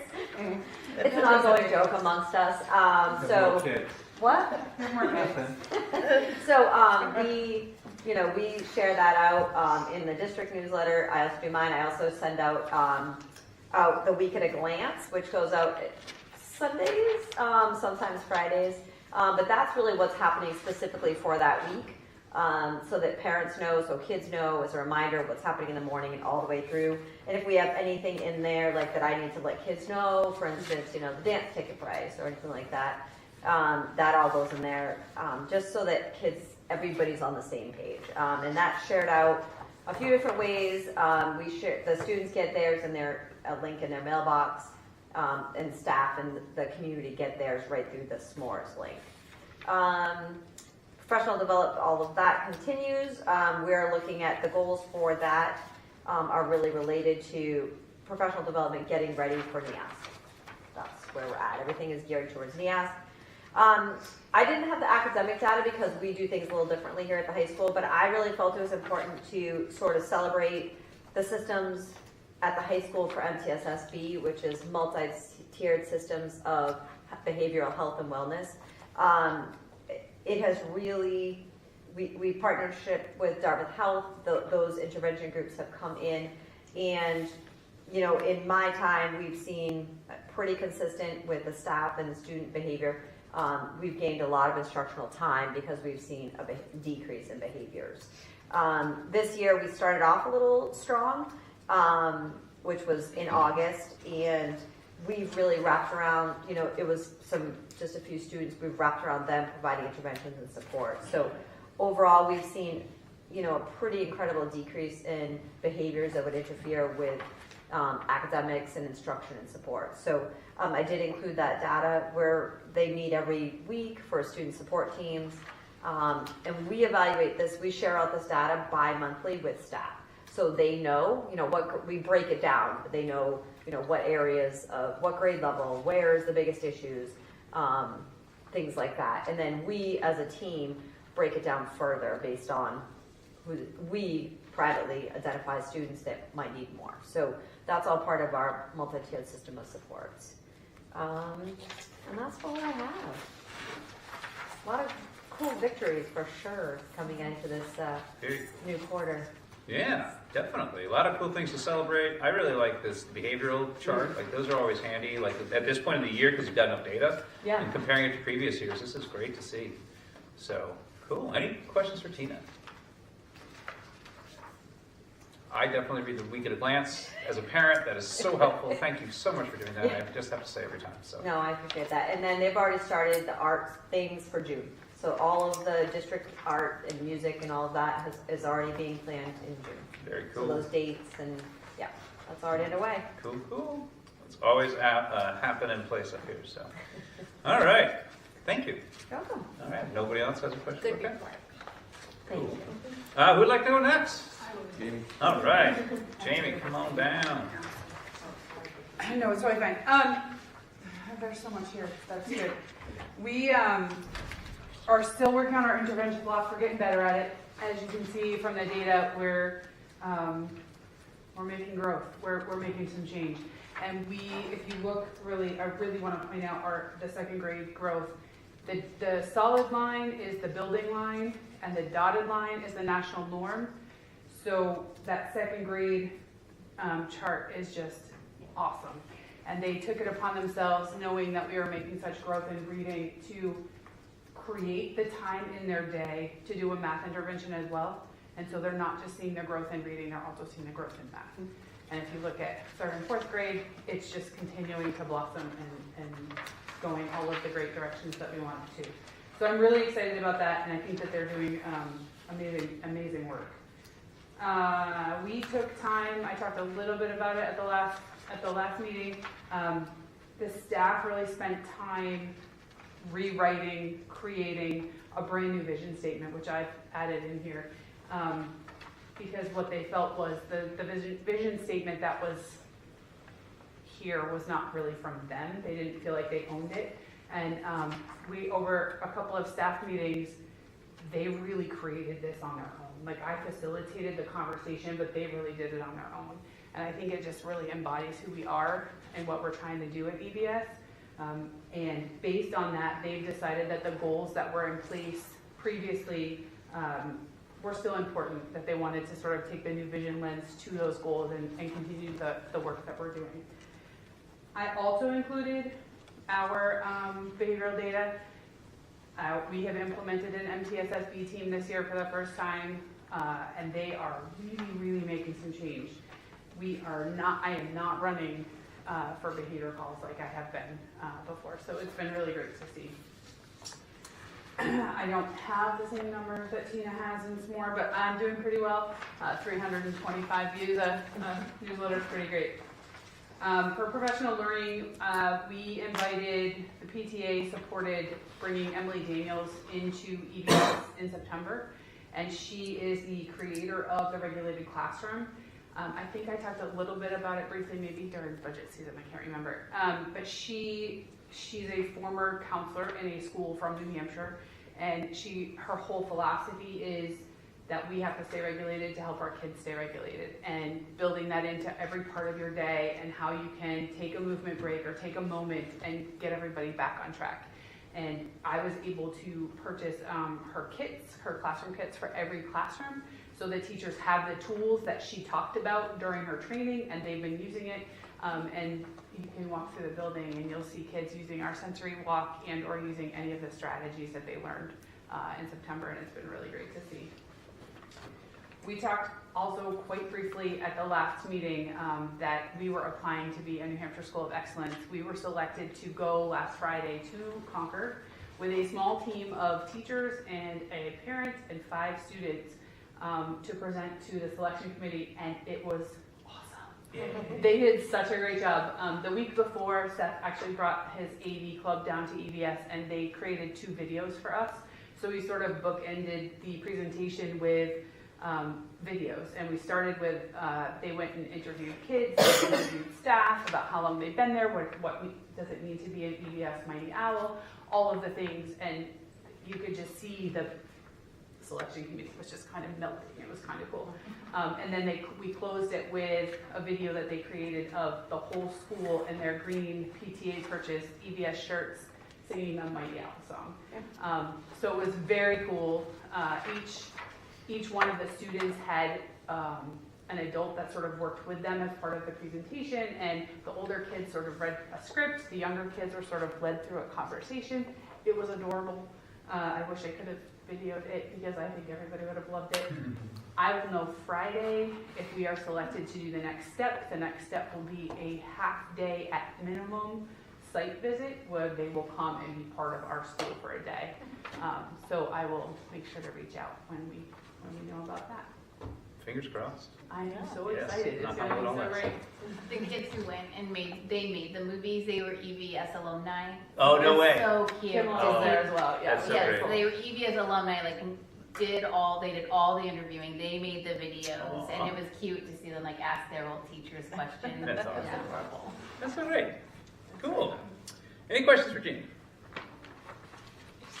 [SPEAKER 6] It's an ongoing joke amongst us. So what? So we share that out in the district newsletter. I also do mine. I also send out the week at a glance, which goes out Sundays, sometimes Fridays. But that's really what's happening specifically for that week. So that parents know, so kids know, as a reminder of what's happening in the morning and all the way through. And if we have anything in there like that I need to let kids know, for instance, the dance ticket price or anything like that, that all goes in there, just so that everybody's on the same page. And that's shared out a few different ways. The students get theirs and a link in their mailbox, and staff and the community get theirs right through the S'mores link. Professional development, all of that continues. We are looking at the goals for that are really related to professional development, getting ready for NEAS. That's where we're at. Everything is geared towards NEAS. I didn't have the academic data because we do things a little differently here at the high school, but I really felt it was important to sort of celebrate the systems at the high school for MTSSB, which is multi-tiered systems of behavioral health and wellness. It has really, we partnership with Dartmouth Health, those intervention groups have come in, and in my time we've seen pretty consistent with the staff and the student behavior. We've gained a lot of instructional time because we've seen a decrease in behaviors. This year we started off a little strong, which was in August, and we've really wrapped around, it was just a few students, we've wrapped around them providing interventions and support. So overall, we've seen, a pretty incredible decrease in behaviors that would interfere with academics and instruction and support. So I did include that data where they meet every week for student support teams. And we evaluate this, we share out this data bi-monthly with staff. So they know, what we break it down. They know, what areas of what grade level, where's the biggest issues, things like that. And then we as a team break it down further based on who we privately identify students that might need more. So that's all part of our multi-tiered system of supports. And that's all I have. A lot of cool victories for sure coming into this new quarter.
[SPEAKER 1] Yeah, definitely. A lot of cool things to celebrate. I really like this behavioral chart. Like, those are always handy, like at this point in the year, because you've got enough data.
[SPEAKER 6] Yeah.
[SPEAKER 1] And comparing it to previous years, this is great to see. So, cool. Any questions for Tina? I definitely read the week at a glance. As a parent, that is so helpful. Thank you so much for doing that. I just have to say every time. So.
[SPEAKER 6] No, I appreciate that. And then they've already started the arts things for June. So all of the district art and music and all of that is already being planned in June.
[SPEAKER 1] Very cool.
[SPEAKER 6] So those dates and yeah, that's already underway.
[SPEAKER 1] Cool, cool. It's always happen in place up here. So, all right. Thank you.
[SPEAKER 6] You're welcome.
[SPEAKER 1] All right. Nobody else has a question?
[SPEAKER 3] Good
[SPEAKER 1] Okay.
[SPEAKER 3] report.
[SPEAKER 6] Thank you.
[SPEAKER 1] Who'd like to go next? Jamie. All right. Jamie, come on down.
[SPEAKER 10] No, it's totally fine. There's so much here. That's good. We are still working on our intervention block. We're getting better at it. As you can see from the data, we're making growth. We're making some change. And if you look really, I really want to point out the second grade growth. The solid line is the building line, and the dotted line is the national norm. So that second grade chart is just awesome. And they took it upon themselves, knowing that we were making such growth in reading, to create the time in their day to do a math intervention as well. And so they're not just seeing the growth in reading, they're also seeing the growth in math. And if you look at 3rd and 4th grade, it's just continuing to blossom and going all of the great directions that we want it to. So I'm really excited about that, and I think that they're doing amazing work. We took time, I talked a little bit about it at the last meeting. The staff really spent time rewriting, creating a brand new vision statement, which I've added in here. Because what they felt was the vision statement that was here was not really from them. They didn't feel like they owned it. And we, over a couple of staff meetings, they really created this on their own. Like, I facilitated the conversation, but they really did it on their own. And I think it just really embodies who we are and what we're trying to do at EVS. And based on that, they've decided that the goals that were in place previously were still important, that they wanted to sort of take the new vision lens to those goals and continue the work that we're doing. I also included our behavioral data. We have implemented an MTSSB team this year for the first time, and they are really making some change. I am not running for behavior calls like I have been before, so it's been really great to see. I don't have the same numbers that Tina has in SMORE, but I'm doing pretty well. 325 views, newsletter is pretty great. For professional learning, we invited, the PTA supported bringing Emily Daniels into EVS in September, and she is the creator of the regulated classroom. I think I talked a little bit about it briefly, maybe during budget season, I can't remember. But she's a former counselor in a school from New Hampshire, and her whole philosophy is that we have to stay regulated to help our kids stay regulated, and building that into every part of your day and how you can take a movement break or take a moment and get everybody back on track. And I was able to purchase her classroom kits for every classroom, so the teachers have the tools that she talked about during her training, and they've been using it. And you can walk through the building and you'll see kids using our sensory walk and or using any of the strategies that they learned in September, and it's been really great to see. We talked also quite briefly at the last meeting that we were applying to be a New Hampshire School of Excellence. We were selected to go last Friday to Concord with a small team of teachers and a parent and 5 students to present to the selection committee, and it was awesome. They did such a great job. The week before, Seth actually brought his AV club down to EVS, and they created 2 videos for us. So we sort of bookended the presentation with videos, and we started with they went and interviewed kids, they interviewed staff about how long they've been there, what does it mean to be an EVS Mighty Owl, all of the things, and you could just see the selection committee was just kind of melting. It was kind of cool. And then we closed it with a video that they created of the whole school and their green PTA purchased EVS shirts singing the Mighty Owl song. So it was very cool. Each one of the students had an adult that sort of worked with them as part of the presentation, and the older kids sort of read a script. The younger kids were sort of led through a conversation. It was adorable. I wish I could have videoed it because I think everybody would have loved it. I will know Friday if we are selected to do the next step. The next step will be a half-day at minimum site visit where they will come and be part of our school for a day. So I will make sure to reach out when we know about that.
[SPEAKER 1] Fingers crossed.
[SPEAKER 10] I am so
[SPEAKER 1] Yes,
[SPEAKER 10] excited. It's
[SPEAKER 1] knock
[SPEAKER 10] going
[SPEAKER 1] on
[SPEAKER 10] to be
[SPEAKER 1] wood on
[SPEAKER 10] so
[SPEAKER 1] that.
[SPEAKER 10] great.
[SPEAKER 2] The kids who went and made the movies, they were EVS alumni.
[SPEAKER 1] Oh, no
[SPEAKER 2] They're
[SPEAKER 1] way.
[SPEAKER 2] So cute.
[SPEAKER 10] Kim
[SPEAKER 2] to
[SPEAKER 10] was
[SPEAKER 2] see.
[SPEAKER 10] there as well. Yeah.
[SPEAKER 1] That's so
[SPEAKER 2] Yes,
[SPEAKER 1] great.
[SPEAKER 2] they were EVS alumni, like they did all the interviewing, they made the videos, and it was cute to see them like ask their old teachers questions.
[SPEAKER 1] That's
[SPEAKER 2] It was
[SPEAKER 1] awesome.
[SPEAKER 2] adorable.
[SPEAKER 1] That's so great. Cool. Any questions for Jean?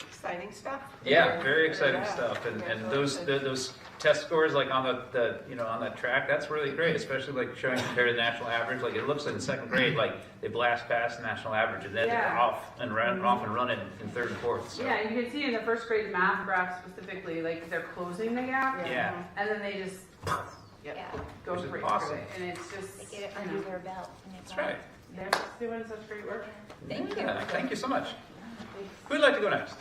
[SPEAKER 11] Exciting stuff.
[SPEAKER 1] Yeah, very exciting
[SPEAKER 11] Yeah.
[SPEAKER 1] stuff. And those test scores, like on the on that track, that's really great. Especially like showing compared to the national average. Like it looks like in 2nd grade, like they blast past the national average, and then they're
[SPEAKER 10] Yeah.
[SPEAKER 1] off and running in 3rd and 4th. So.
[SPEAKER 10] Yeah, you can see in the 1st grade math graph specifically, like they're closing the gap.
[SPEAKER 1] Yeah.
[SPEAKER 10] And then they just
[SPEAKER 2] Yeah,
[SPEAKER 10] go
[SPEAKER 1] Which is
[SPEAKER 10] straight
[SPEAKER 1] awesome.
[SPEAKER 10] through it. And it's just,
[SPEAKER 2] they get it
[SPEAKER 10] you
[SPEAKER 2] under
[SPEAKER 10] know,
[SPEAKER 2] their belt. And it's
[SPEAKER 1] That's right.
[SPEAKER 10] they're just doing such great work.
[SPEAKER 2] Thank
[SPEAKER 1] Yeah,
[SPEAKER 2] you.
[SPEAKER 1] thank you so much. Who'd like to go next?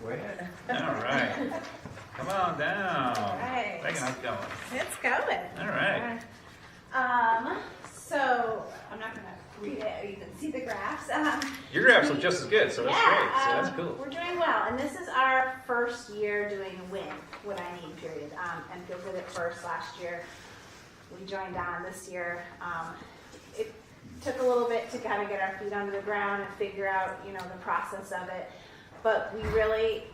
[SPEAKER 4] Go ahead.
[SPEAKER 1] All right. Come on down.
[SPEAKER 11] All right.
[SPEAKER 1] Megan, how's it going?
[SPEAKER 11] It's going.
[SPEAKER 1] All right.
[SPEAKER 11] So I'm not gonna read it. You can see the graphs.
[SPEAKER 1] Your graphs look just as good, so that's great. So that's cool.
[SPEAKER 11] We're doing well, and this is our first year doing WIN, What I Need period. And Bill did it first last year. We joined on this year. It took a little bit to kind of get our feet under the ground and figure out, you know, the process of it. But we really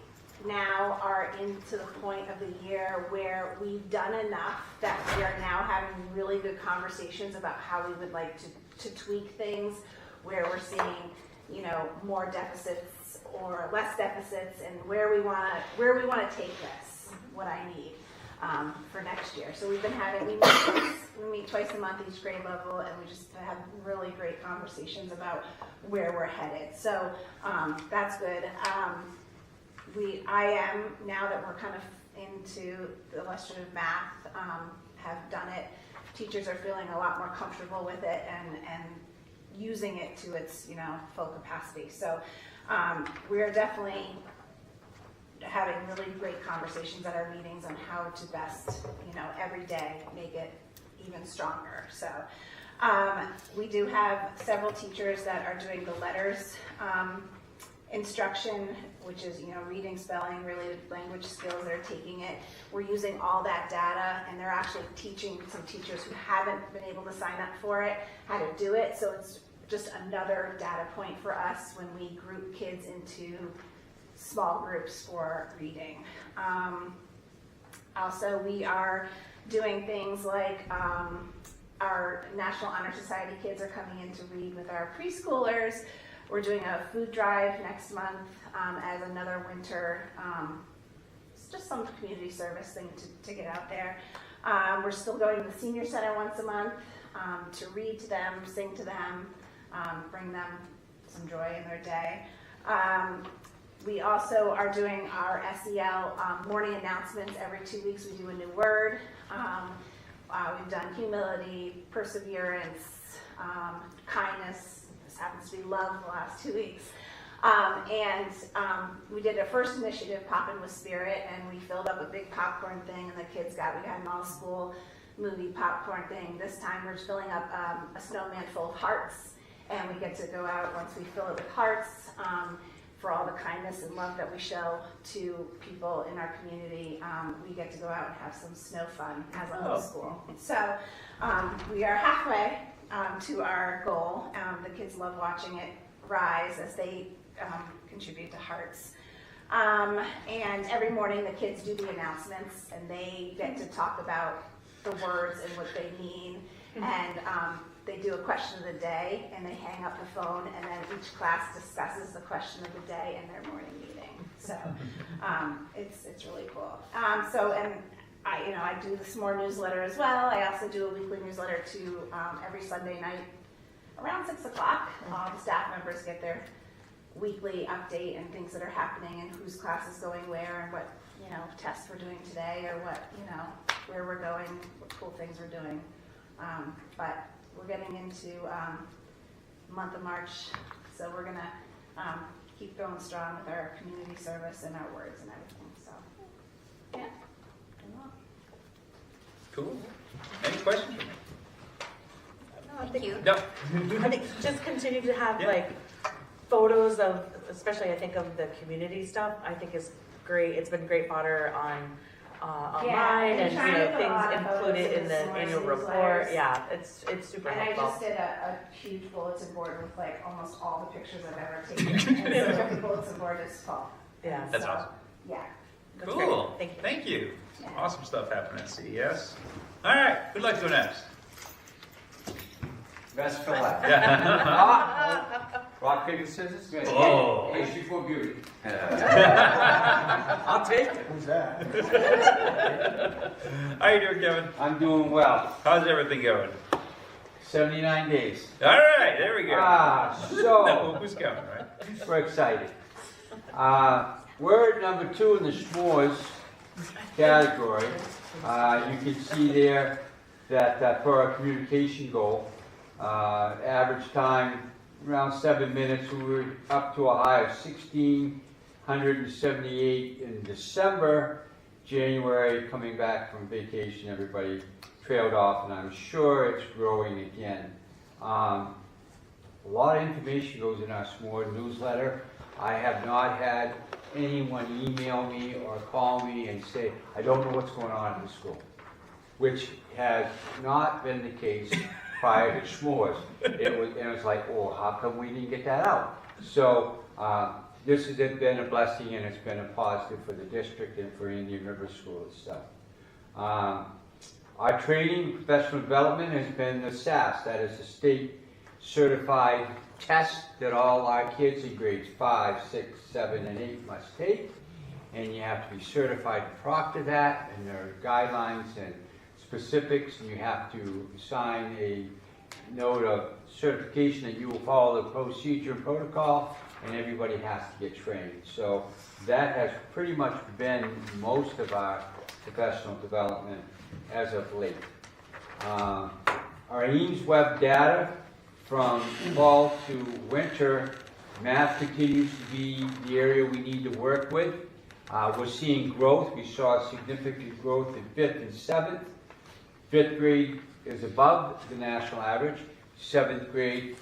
[SPEAKER 11] now are into the point of the year where we've done enough that we are now having really good conversations about how we would like to tweak things, where we're seeing, you know, more deficits or less deficits, and where we want to take this, what I need for next year. So we've been having, we meet twice a month each grade level, and we just have really great conversations about where we're headed. So that's good. I am, now that we're kind of into the illustrative math, have done it, teachers are feeling a lot more comfortable with it and using it to its, you know, full capacity. So we're definitely having really great conversations at our meetings on how to best, you know, every day make it even stronger. So we do have several teachers that are doing the letters instruction, which is, you know, reading, spelling, related language skills that are taking it. We're using all that data, and they're actually teaching some teachers who haven't been able to sign up for it how to do it. So it's just another data point for us when we group kids into small groups for reading. Also, we are doing things like our National Honor Society kids are coming in to read with our preschoolers. We're doing a food drive next month as another winter, it's just some community service thing to get out there. We're still going to the senior center once a month to read to them, sing to them, bring them some joy in their day. We also are doing our SEL morning announcements. Every 2 weeks we do a new word. We've done humility, perseverance, kindness. This happens to be love the last 2 weeks. We did a first initiative, Poppin' with Spirit, and we filled up a big popcorn thing, and the kids we had an all-school movie popcorn thing. This time we're filling up a snowman full of hearts, and we get to go out once we fill it with hearts for all the kindness and love that we show to people in our community. We get to go out and have some snow fun as a whole school. So we are halfway to our goal. The kids love watching it rise as they contribute to hearts. And every morning the kids do the announcements, and they get to talk about the words and what they mean. And they do a question of the day, and they hang up the phone, and then each class discusses the question of the day in their morning meeting. So it's really cool. I do the SMORE newsletter as well. I also do a weekly newsletter to every Sunday night around 6 o'clock. All the staff members get their weekly update and things that are happening and whose class is going where and what, you know, tests we're doing today or what, you know, where we're going, what cool things we're doing. But we're getting into the month of March, so we're gonna keep going strong with our community service and our words and everything. So, yeah.
[SPEAKER 1] Cool. Any questions for me?
[SPEAKER 3] Thank you.
[SPEAKER 1] No.
[SPEAKER 8] I think just continue to have
[SPEAKER 1] Yeah.
[SPEAKER 8] like photos of, especially I think of the community stuff. I think is great. It's been great fodder on online and
[SPEAKER 11] trying to put a lot
[SPEAKER 8] things
[SPEAKER 11] of
[SPEAKER 8] included
[SPEAKER 11] photos
[SPEAKER 8] in the
[SPEAKER 11] SMORE
[SPEAKER 8] annual
[SPEAKER 11] newsletters.
[SPEAKER 8] report. Yeah, it's super
[SPEAKER 11] And I
[SPEAKER 8] helpful.
[SPEAKER 11] just did a huge bulletin board with like almost all the pictures I've ever taken. And so the bulletin board is full.
[SPEAKER 8] Yeah.
[SPEAKER 1] That's
[SPEAKER 11] So,
[SPEAKER 1] awesome.
[SPEAKER 11] Yeah.
[SPEAKER 8] That's
[SPEAKER 1] Cool.
[SPEAKER 8] great. Thank you.
[SPEAKER 1] Thank you.
[SPEAKER 11] Yeah.
[SPEAKER 1] Awesome stuff happening at CES. All right. Who'd like to go next?
[SPEAKER 12] Best for last.
[SPEAKER 1] Yeah.
[SPEAKER 12] Rock, paper, scissors?
[SPEAKER 1] Oh.
[SPEAKER 12] Age before beauty.
[SPEAKER 7] I'll take it.
[SPEAKER 4] Who's that?
[SPEAKER 1] How you doing, Kevin?
[SPEAKER 12] I'm doing well.
[SPEAKER 1] How's everything going?
[SPEAKER 12] 79 days.
[SPEAKER 1] All right. There we go.
[SPEAKER 12] So
[SPEAKER 1] No, who's coming, right?
[SPEAKER 12] we're excited. We're number 2 in the s'mores category. You can see there that for our communication goal, average time around 7 minutes. We were up to a high of 1,678 in December. January, coming back from vacation, everybody trailed off, and I'm sure it's growing again. A lot of information goes in our SpEd newsletter. I have not had anyone email me or call me and say, I don't know what's going on in the school, which has not been the case prior to SpEd. It was like, oh, how come we didn't get that out? So this has been a blessing, and it's been a positive for the district and for Indian River School itself. Our training, professional development, has been the SAS, that is the state certified test that all our kids in grades 5, 6, 7, and 8 must take. And you have to be certified to proctor that, and there are guidelines and specifics, and you have to sign a note of certification that you will follow the procedure and protocol, and everybody has to get trained. So that has pretty much been most of our professional development as of late. Our Eames Web data from fall to winter, math continues to be the area we need to work with. We're seeing growth. We saw significant growth in 5th and 7th. 5th grade is above the national average. 7th grade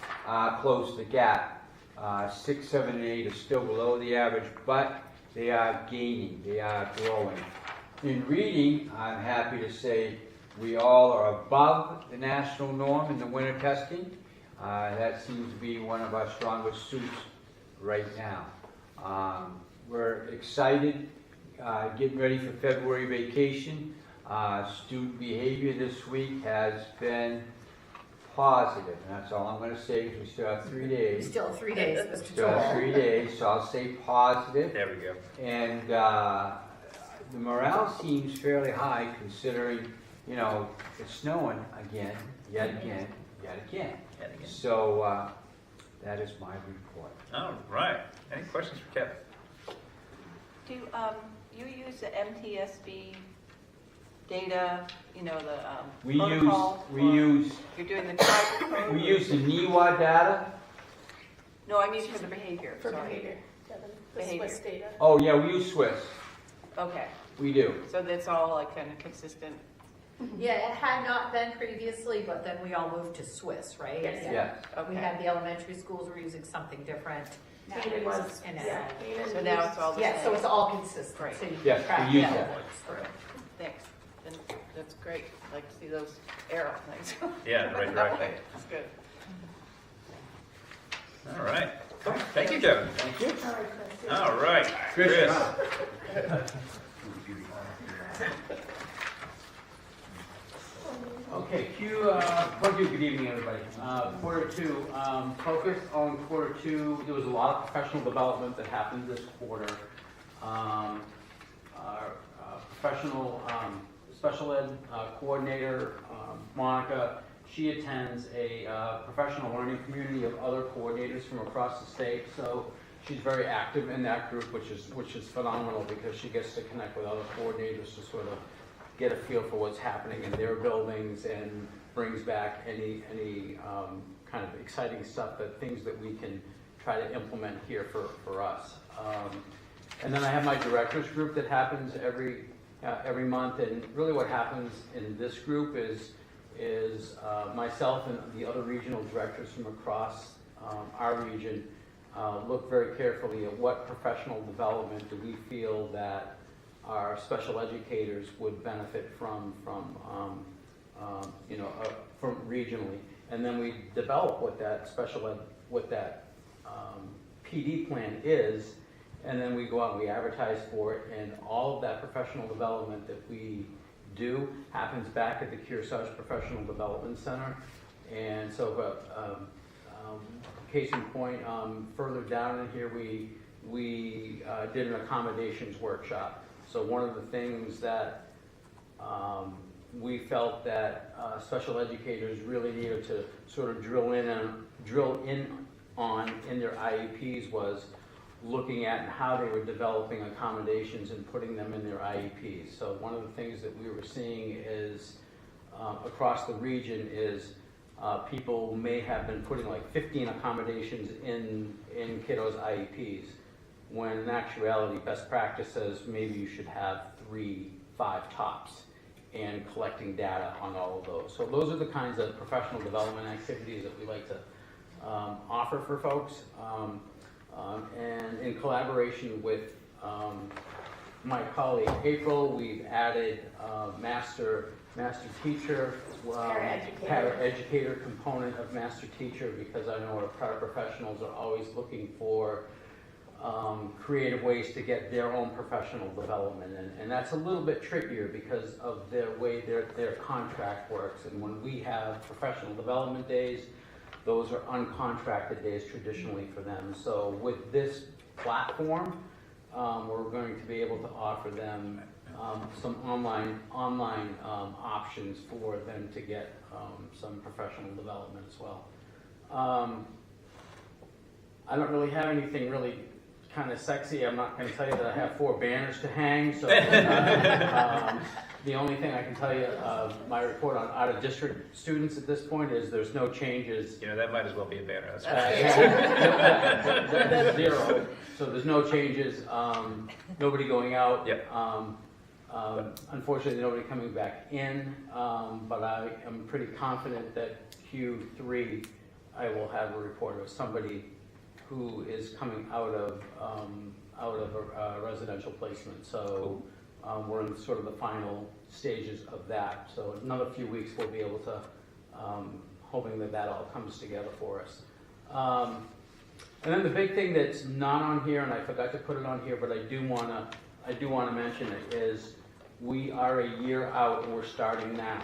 [SPEAKER 12] closed the gap. 6, 7, and 8 are still below the average, but they are gaining. They are growing. In reading, I'm happy to say we all are above the national norm in the winter testing. That seems to be one of our strongest suits right now. We're excited, getting ready for February vacation. Student behavior this week has been positive, and that's all I'm going to say, because we still have 3 days.
[SPEAKER 3] Still 3 days, Mr.
[SPEAKER 12] Still have 3 days, so I'll say positive.
[SPEAKER 1] There we go.
[SPEAKER 12] And the morale seems fairly high, considering, you know, it's snowing again, yet again, yet again. So that is my report.
[SPEAKER 1] All right. Any questions for Kevin?
[SPEAKER 13] Do you use the MTSB data? You know the protocol? You're doing the tribal code?
[SPEAKER 12] We use the NEWA data.
[SPEAKER 13] No, I mean for the behavior.
[SPEAKER 9] For
[SPEAKER 13] sorry.
[SPEAKER 9] behavior. The
[SPEAKER 13] Behavior.
[SPEAKER 9] Swiss data.
[SPEAKER 12] Oh yeah, we use Swiss.
[SPEAKER 13] Okay,
[SPEAKER 12] We do.
[SPEAKER 13] so that's all like kind of consistent.
[SPEAKER 3] Yeah, it had not been previously, but then we all moved to Swiss, right?
[SPEAKER 9] Yes.
[SPEAKER 12] Yes.
[SPEAKER 3] We
[SPEAKER 13] Okay.
[SPEAKER 3] had the elementary schools were using something different.
[SPEAKER 9] It was,
[SPEAKER 3] And
[SPEAKER 9] yeah.
[SPEAKER 13] So now it's all the
[SPEAKER 3] Yeah,
[SPEAKER 13] same.
[SPEAKER 3] so it's all consistent.
[SPEAKER 13] Right.
[SPEAKER 3] So you can
[SPEAKER 12] Yes,
[SPEAKER 3] track
[SPEAKER 12] we use
[SPEAKER 3] how it
[SPEAKER 12] that.
[SPEAKER 3] works through.
[SPEAKER 13] Thanks. And that's great. I like to see those arrow things.
[SPEAKER 1] Yeah, in the right direction.
[SPEAKER 13] That's good.
[SPEAKER 1] All right. Thank you, Kevin.
[SPEAKER 12] Thank you.
[SPEAKER 1] All right.
[SPEAKER 12] Chris.
[SPEAKER 7] Okay, thank you, good evening, everybody. Quarter 2, focus on quarter 2, there was a lot of professional development that happened this quarter. Our professional special ed coordinator, Monica, she attends a professional learning community of other coordinators from across the state, so she's very active in that group, which is phenomenal, because she gets to connect with other coordinators to sort of get a feel for what's happening in their buildings, and brings back any kind of exciting stuff, things that we can try to implement here for us. And then I have my directors group that happens every month, and really what happens in this group is myself and the other regional directors from across our region look very carefully at what professional development do we feel that our special educators would benefit from regionally, and then we develop what that PD plan is, and then we go out and we advertise for it, and all of that professional development that we do happens back at the Kearsarge Professional Development Center. And so, case in point, further down in here, we did an accommodations workshop. So one of the things that we felt that special educators really needed to sort of drill in on in their IEPs was looking at how they were developing accommodations and putting them in their IEPs. So one of the things that we were seeing is across the region is people may have been putting like 15 accommodations in kiddos' IEPs, when in actuality best practice says maybe you should have 3 5 tops, and collecting data on all of those. So those are the kinds of professional development activities that we like to offer for folks. And in collaboration with my colleague April, we've added master teacher, para-educator component of master teacher, because I know our paraprofessionals are always looking for creative ways to get their own professional development, and that's a little bit trickier because of their way their contract works. And when we have professional development days, those are uncontracted days traditionally for them. So with this platform, we're going to be able to offer them some online options for them to get some professional development as well. I don't really have anything really kind of sexy. I'm not going to tell you that I have 4 banners to hang. So the only thing I can tell you, my report on out-of-district students at this point is there's no changes.
[SPEAKER 1] You know, that might as well be a banner. That's
[SPEAKER 7] That's 0. So there's no changes. Nobody going out.
[SPEAKER 1] Yep.
[SPEAKER 7] Unfortunately, nobody coming back in. But I am pretty confident that Q3, I will have a report of somebody who is coming out of a residential placement. So we're in sort of the final stages of that. So in another few weeks we'll be able to, hoping that all comes together for us. And then the big thing that's not on here, and I forgot to put it on here, but I do want to mention it, is we are a year out and we're starting now.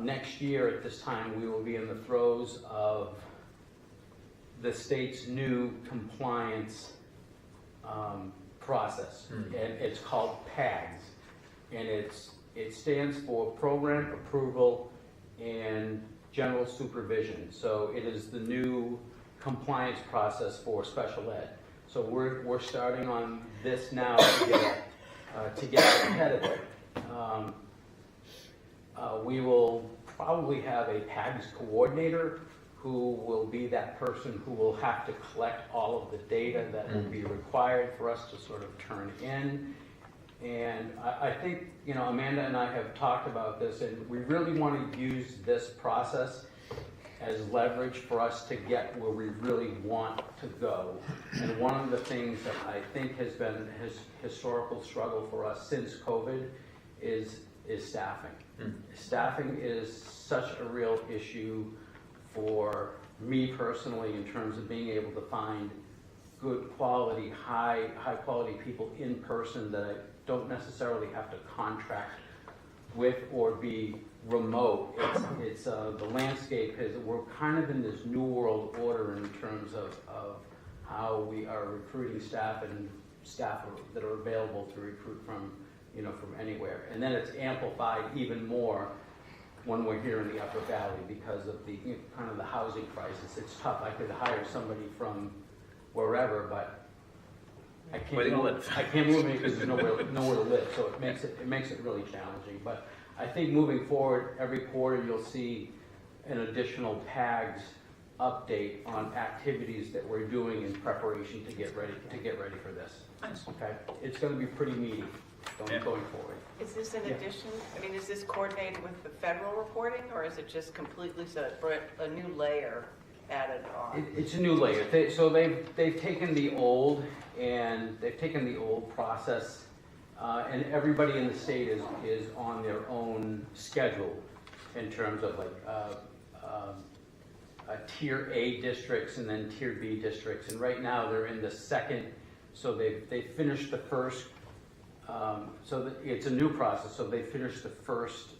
[SPEAKER 7] Next year at this time we will be in the throes of the state's new compliance process, and it's called PAGS, and it stands for Program Approval and General Supervision. So it is the new compliance process for special ed. So we're starting on this now to get ahead of it. We will probably have a PAGS coordinator who will be that person who will have to collect all of the data that will be required for us to sort of turn in. And I think, you know, Amanda and I have talked about this, and we really want to use this process as leverage for us to get where we really want to go. And one of the things that I think has been a historical struggle for us since COVID is staffing. Staffing is such a real issue for me personally in terms of being able to find good quality, high quality people in person that I don't necessarily have to contract with or be remote. It's the landscape is, we're kind of in this new world order in terms of how we are recruiting staff and staff that are available to recruit from, you know, from anywhere. And then it's amplified even more when we're here in the Upper Valley because of the, you know, kind of the housing crisis. It's tough. I could hire somebody from wherever, but I can't move because there's nowhere to live. So it makes it really challenging. But I think moving forward, every quarter you'll see an additional PAGS update on activities that we're doing in preparation to get ready for this. Okay, it's going to be pretty meaty going forward.
[SPEAKER 13] Is this in addition, I mean, is this coordinated with the federal reporting, or is it just completely a new layer added on?
[SPEAKER 7] It's a new layer. So they've taken the old process, and everybody in the state is on their own schedule in terms of like tier A districts and then tier B districts. And right now they're in the second. So they finished the first. It's a new process. So they finished the first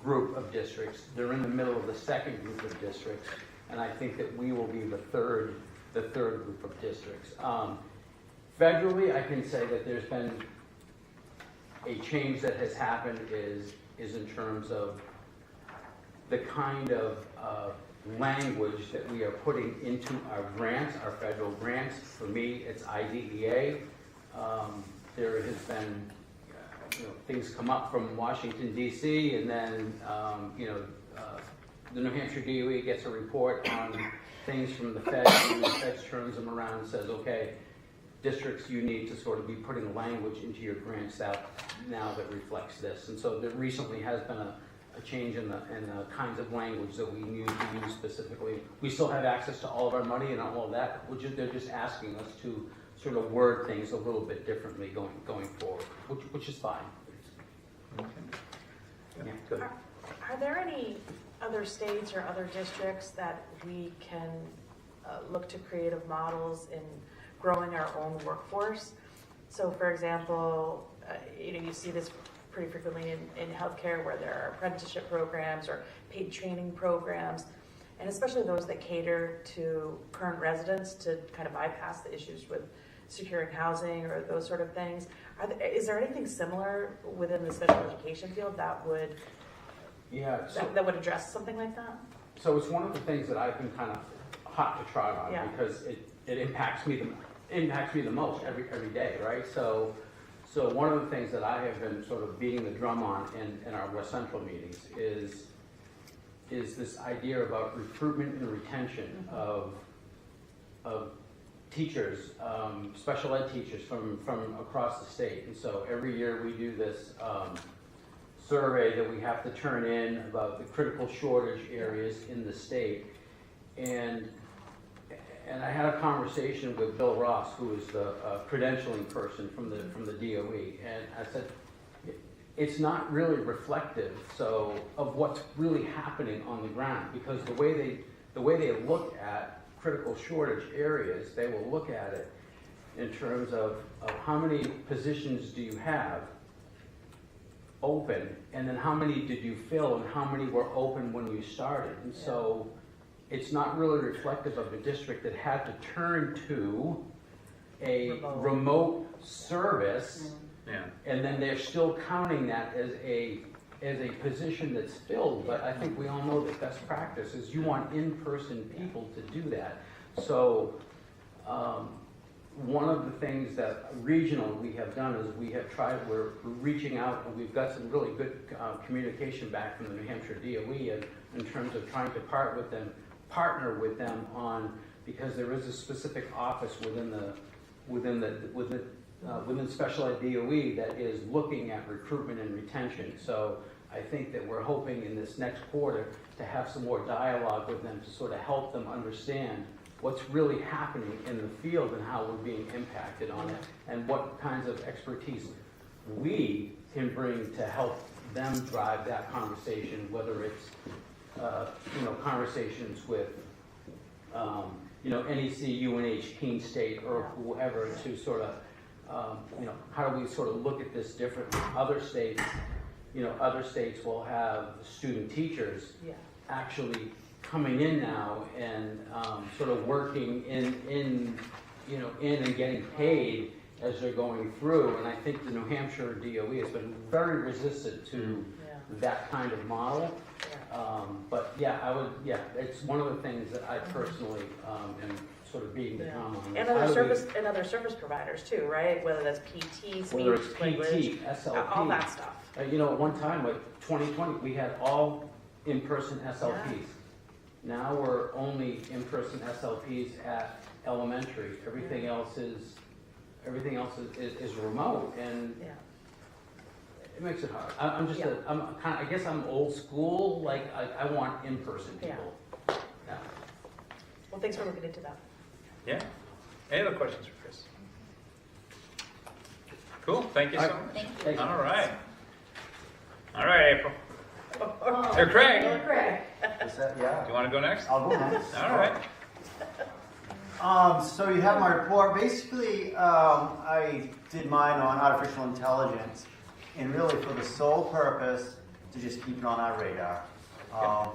[SPEAKER 7] group of districts. They're in the middle of the second group of districts, and I think that we will be the third group of districts. Federally, I can say that there's been a change that has happened is in terms of the kind of language that we are putting into our grants, our federal grants. For me, it's IDEA. There has been things come up from Washington, D.C., and then the New Hampshire DOE gets a report on things from the Fed, and the Fed turns them around and says, okay, districts, you need to sort of be putting language into your grants that now that reflects this. And so there recently has been a change in the kinds of language that we need to use specifically. We still have access to all of our money and all of that, they're just asking us to sort of word things a little bit differently going forward, which is fine.
[SPEAKER 1] Okay.
[SPEAKER 7] Yeah, good.
[SPEAKER 8] Are there any other states or other districts that we can look to creative models in growing our own workforce? So for example, you see this pretty frequently in healthcare where there are apprenticeship programs or paid training programs, and especially those that cater to current residents to kind of bypass the issues with securing housing or those sort of things. Is there anything similar within the special education field that would that would address something like that?
[SPEAKER 7] So it's one of the things that I've been kind of hot to trot on because it impacts me the most every day, right? So one of the things that I have been sort of beating the drum on in our West Central meetings is this idea about recruitment and retention of teachers, special ed teachers from across the state. And so every year we do this survey that we have to turn in about the critical shortage areas in the state. And I had a conversation with Bill Ross, who is the credentialing person from the DOE, and I said, it's not really reflective of what's really happening on the ground, because the way they look at critical shortage areas, they will look at it in terms of how many positions do you have open, and then how many did you fill, and how many were open when you started. And so it's not really reflective of a district that had to turn to a remote service, and then they're still counting that as a position that's filled. But I think we all know that best practice is you want in-person people to do that. So one of the things that regional we have done is we're reaching out, and we've got some really good communication back from the New Hampshire DOE in terms of trying to partner with them on, because there is a specific office within special ed DOE that is looking at recruitment and retention. So I think that we're hoping in this next quarter to have some more dialogue with them to sort of help them understand what's really happening in the field and how we're being impacted on it, and what kinds of expertise we can bring to help them drive that conversation, whether it's conversations with NEC, UNH, Keene State, or whoever, to sort of how do we sort of look at this differently. Other states will have student teachers actually coming in now and sort of working in and getting paid as they're going through. And I think the New Hampshire DOE has been very resistant to that kind of model. But it's one of the things that I personally am sort of beating the drum on.
[SPEAKER 8] And other service providers too, right? Whether that's PT,
[SPEAKER 7] whether it's
[SPEAKER 8] speech,
[SPEAKER 7] PT,
[SPEAKER 8] language,
[SPEAKER 7] SLP,
[SPEAKER 8] all that stuff.
[SPEAKER 7] At one time, like 2020, we had all in-person SLPs. Now we're only in-person SLPs at elementary. Everything else is remote, and it makes it hard. I guess I'm old school. Like I want in-person people. Yeah.
[SPEAKER 8] Well, thanks for looking into that.
[SPEAKER 1] Yeah. Any other questions for Chris? Cool. Thank you so much.
[SPEAKER 2] Thank you.
[SPEAKER 1] All right. All right, April. Or Craig.
[SPEAKER 14] Is that, yeah.
[SPEAKER 1] Do you want to go next?
[SPEAKER 14] I'll go next.
[SPEAKER 1] All right.
[SPEAKER 14] So you have my report. Basically, I did mine on artificial intelligence, and really for the sole purpose to just keep it on our radar,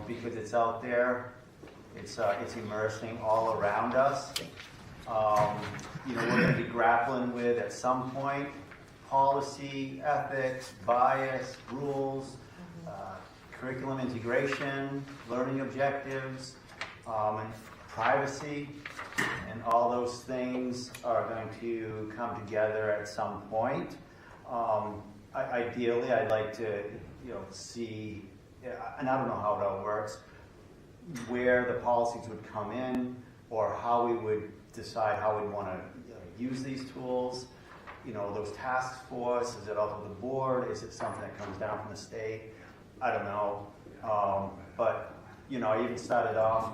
[SPEAKER 14] because it's out there, it's immersing all around us. We're going to be grappling with at some point policy, ethics, bias, rules, curriculum integration, learning objectives, and privacy, and all those things are going to come together at some point. Ideally, I'd like to, see, and I don't know how it all works, where the policies would come in, or how we would decide how we'd want to use these tools. You know, those task force, is it up to the board? Is it something that comes down from the state? I don't know. But, you know, I even started off,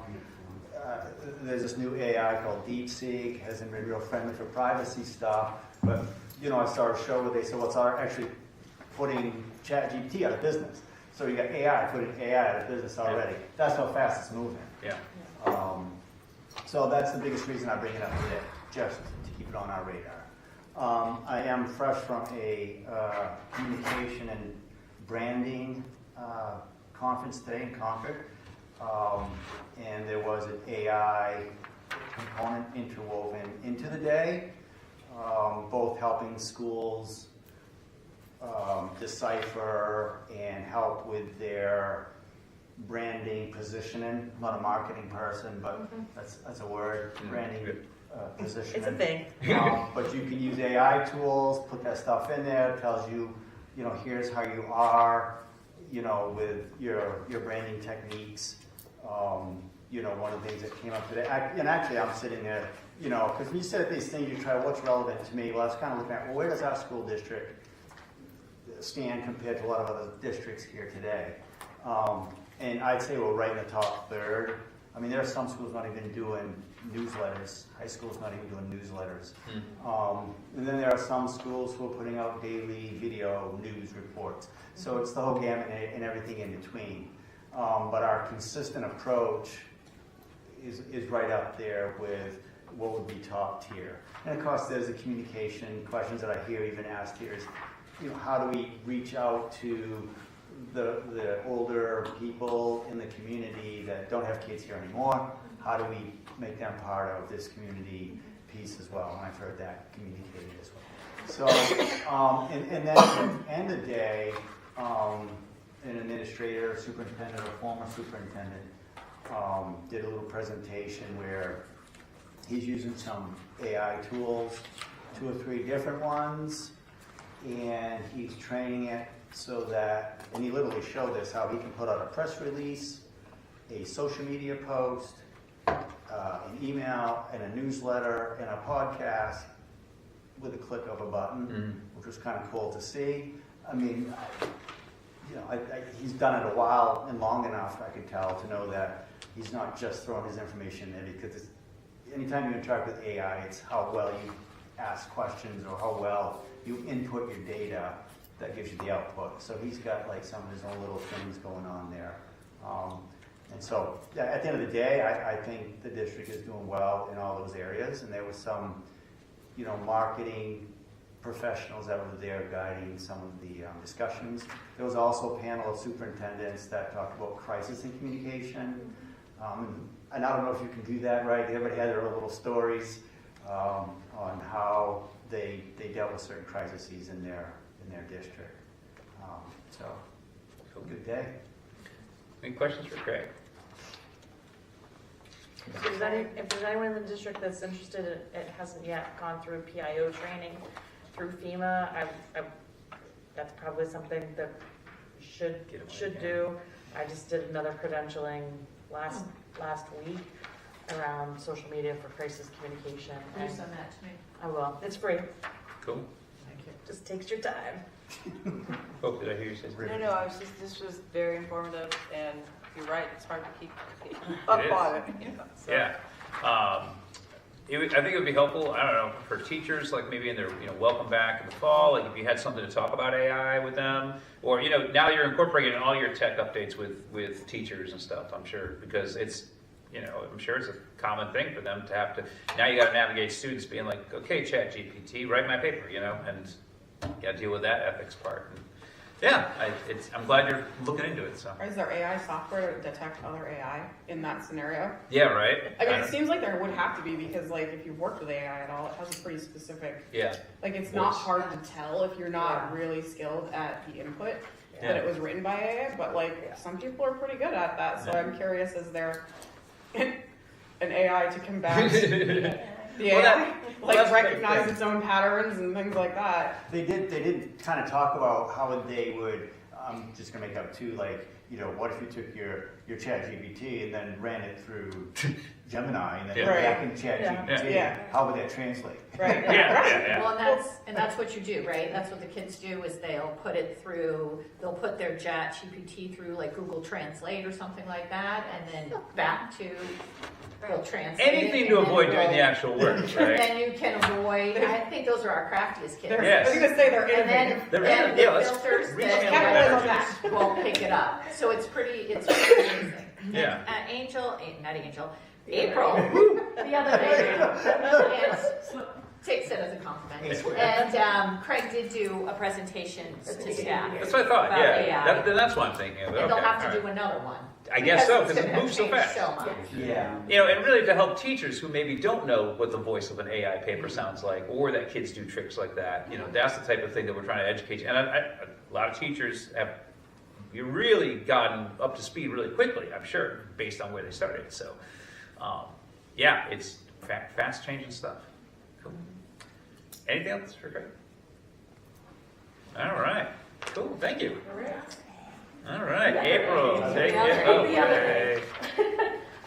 [SPEAKER 14] there's this new AI called DeepSeek, hasn't been real friendly for privacy stuff, but, you know, I saw a show where they said, well, it's actually putting ChatGPT out of business. So you got AI putting AI out of business already. That's how fast it's moving.
[SPEAKER 1] Yeah.
[SPEAKER 14] So that's the biggest reason I bring it up today, just to keep it on our radar. I am fresh from a communication and branding conference today in Concord, and there was an AI component interwoven into the day, both helping schools decipher and help with their branding, positioning. I'm not a marketing person, but that's a word, branding, positioning.
[SPEAKER 8] It's a thing.
[SPEAKER 14] But you can use AI tools, put that stuff in there, it tells you, you know, here's how you are, you know, with your branding techniques. You know, one of the things that came up today, and actually I'm sitting there, you know, because when you sit at these things, you try what's relevant to me. Well, I was kind of looking at, well, where does our school district stand compared to a lot of other districts here today? And I'd say we're right in the top third. I mean, there are some schools not even doing newsletters. High schools not even doing newsletters. And then there are some schools who are putting out daily video news reports. So it's the whole gamut and everything in between. But our consistent approach is right up there with what would be top tier. And of course, there's the communication questions that I hear even asked here is, you know, how do we reach out to the older people in the community that don't have kids here anymore? How do we make them part of this community piece as well? And I've heard that communicated as well. So, and then at the end of the day, an administrator, superintendent, or former superintendent did a little presentation where he's using some AI tools, 2 or 3 different ones, and he's training it so that, and he literally showed this, how he can put out a press release, a social media post, an email, and a newsletter, and a podcast with a click of a button, which was kind of cool to see. I mean, he's done it a while and long enough, I could tell, to know that he's not just throwing his information in, because anytime you interact with AI, it's how well you ask questions or how well you input your data that gives you the output. So he's got like some of his own little things going on there. And so at the end of the day, I think the district is doing well in all those areas. And there was some, you know, marketing professionals that were there guiding some of the discussions. There was also a panel of superintendents that talked about crisis and communication. And I don't know if you can do that right. Everybody had their own little stories on how they dealt with certain crises in their district. So good day.
[SPEAKER 1] Any questions for Craig?
[SPEAKER 8] If there's anyone in the district that's interested, it hasn't yet gone through PIO training through FEMA, that's probably something that should do. I just did another credentialing last week around social media for crisis communication.
[SPEAKER 3] Will you send that to me?
[SPEAKER 8] I will. It's free.
[SPEAKER 1] Cool.
[SPEAKER 8] Thank you. Just takes your time.
[SPEAKER 1] Oh, did I hear you say something?
[SPEAKER 13] No, this was very informative, and you're right, it's hard to keep up on it. You know, so.
[SPEAKER 1] Yeah. I think it would be helpful, I don't know, for teachers, like maybe in their, welcome back in the fall, like if you had something to talk about AI with them, or, now you're incorporating in all your tech updates with teachers and stuff, I'm sure, because it's, I'm sure it's a common thing for them to have to, now you got to navigate students being like, okay, ChatGPT, write my paper, and you got to deal with that ethics part. And yeah, I'm glad you're looking into it. So,
[SPEAKER 10] is there AI software to detect other AI in that scenario?
[SPEAKER 1] Yeah, right.
[SPEAKER 10] I mean, it seems like there would have to be, because like if you've worked with AI at all, it has a pretty specific.
[SPEAKER 1] Yeah.
[SPEAKER 10] Like it's not hard to tell if you're not really skilled at the input that it was written by AI, but like some people are pretty good at that. So I'm curious, is there an AI to combat the AI? Recognize its own patterns and things like that.
[SPEAKER 14] They did kind of talk about how they would, I'm just going to make up too, like you know, what if you took your ChatGPT and then ran it through Gemini and then
[SPEAKER 1] Yeah.
[SPEAKER 14] back in ChatGPT?
[SPEAKER 8] Yeah.
[SPEAKER 14] How would that translate?
[SPEAKER 8] Right.
[SPEAKER 1] Yeah.
[SPEAKER 3] Well, and that's what you do, right? That's what the kids do is they'll put their chat GPT through like Google Translate or something like that, and then back to, they'll translate it,
[SPEAKER 1] Anything to
[SPEAKER 3] and then
[SPEAKER 1] avoid doing the
[SPEAKER 3] they'll-
[SPEAKER 1] actual work, right?
[SPEAKER 3] Then you can avoid, I think those are our craftiest kids.
[SPEAKER 1] Yes.
[SPEAKER 8] I was gonna say they're
[SPEAKER 3] And then,
[SPEAKER 8] innovative.
[SPEAKER 1] They're
[SPEAKER 3] then
[SPEAKER 1] innovative. Yeah,
[SPEAKER 3] the
[SPEAKER 1] let's
[SPEAKER 3] filters
[SPEAKER 1] reach
[SPEAKER 3] that
[SPEAKER 1] in
[SPEAKER 8] Capitalize on
[SPEAKER 1] on that.
[SPEAKER 8] that.
[SPEAKER 3] won't pick it up. So it's pretty amazing.
[SPEAKER 1] Yeah.
[SPEAKER 3] Not Angel, April, the other day, takes it as a compliment. And Craig did do a presentation to staff.
[SPEAKER 1] That's what I thought,
[SPEAKER 3] About
[SPEAKER 1] yeah.
[SPEAKER 3] AI.
[SPEAKER 1] That's what I'm thinking of.
[SPEAKER 3] And they'll
[SPEAKER 1] Okay,
[SPEAKER 3] have to
[SPEAKER 1] all
[SPEAKER 3] do
[SPEAKER 1] right.
[SPEAKER 3] another one.
[SPEAKER 1] I guess so, because
[SPEAKER 3] it's
[SPEAKER 1] it
[SPEAKER 3] gonna
[SPEAKER 1] moves so
[SPEAKER 3] change
[SPEAKER 1] fast.
[SPEAKER 3] so much.
[SPEAKER 14] Yeah.
[SPEAKER 1] You know, and really to help teachers who maybe don't know what the voice of an AI paper sounds like, or that kids do tricks like that. You know, that's the type of thing that we're trying to educate you. And a lot of teachers have really gotten up to speed really quickly, I'm sure, based on where they started. So, yeah, it's fast changing stuff. Cool. Anything else for Craig? All right. Cool. Thank you. All right, April, take it away.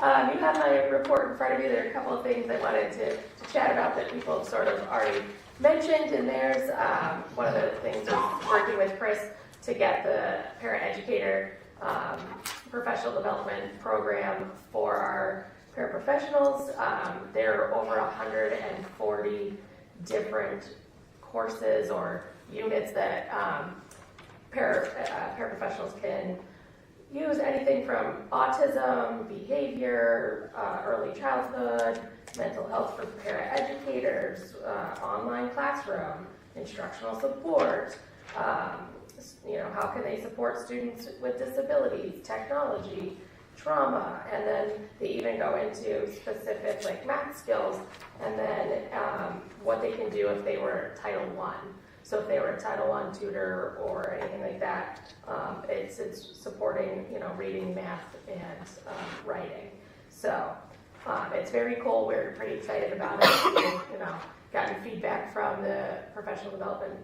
[SPEAKER 9] You have my report in front of you. There are a couple of things I wanted to chat about that people have sort of already mentioned, and there's one of the things was working with Chris to get the parent-educator professional development program for our paraprofessionals. There are over 140 different courses or units that paraprofessionals can use, anything from autism, behavior, early childhood, mental health for paraeducators, online classroom, instructional support, how can they support students with disabilities, technology, trauma, and then they even go into specific like math skills, and then what they can do if they were Title I. So if they were a Title I tutor or anything like that, it's supporting, reading, math, and writing. So it's very cool. We're pretty excited about it. We've, gotten feedback from the professional development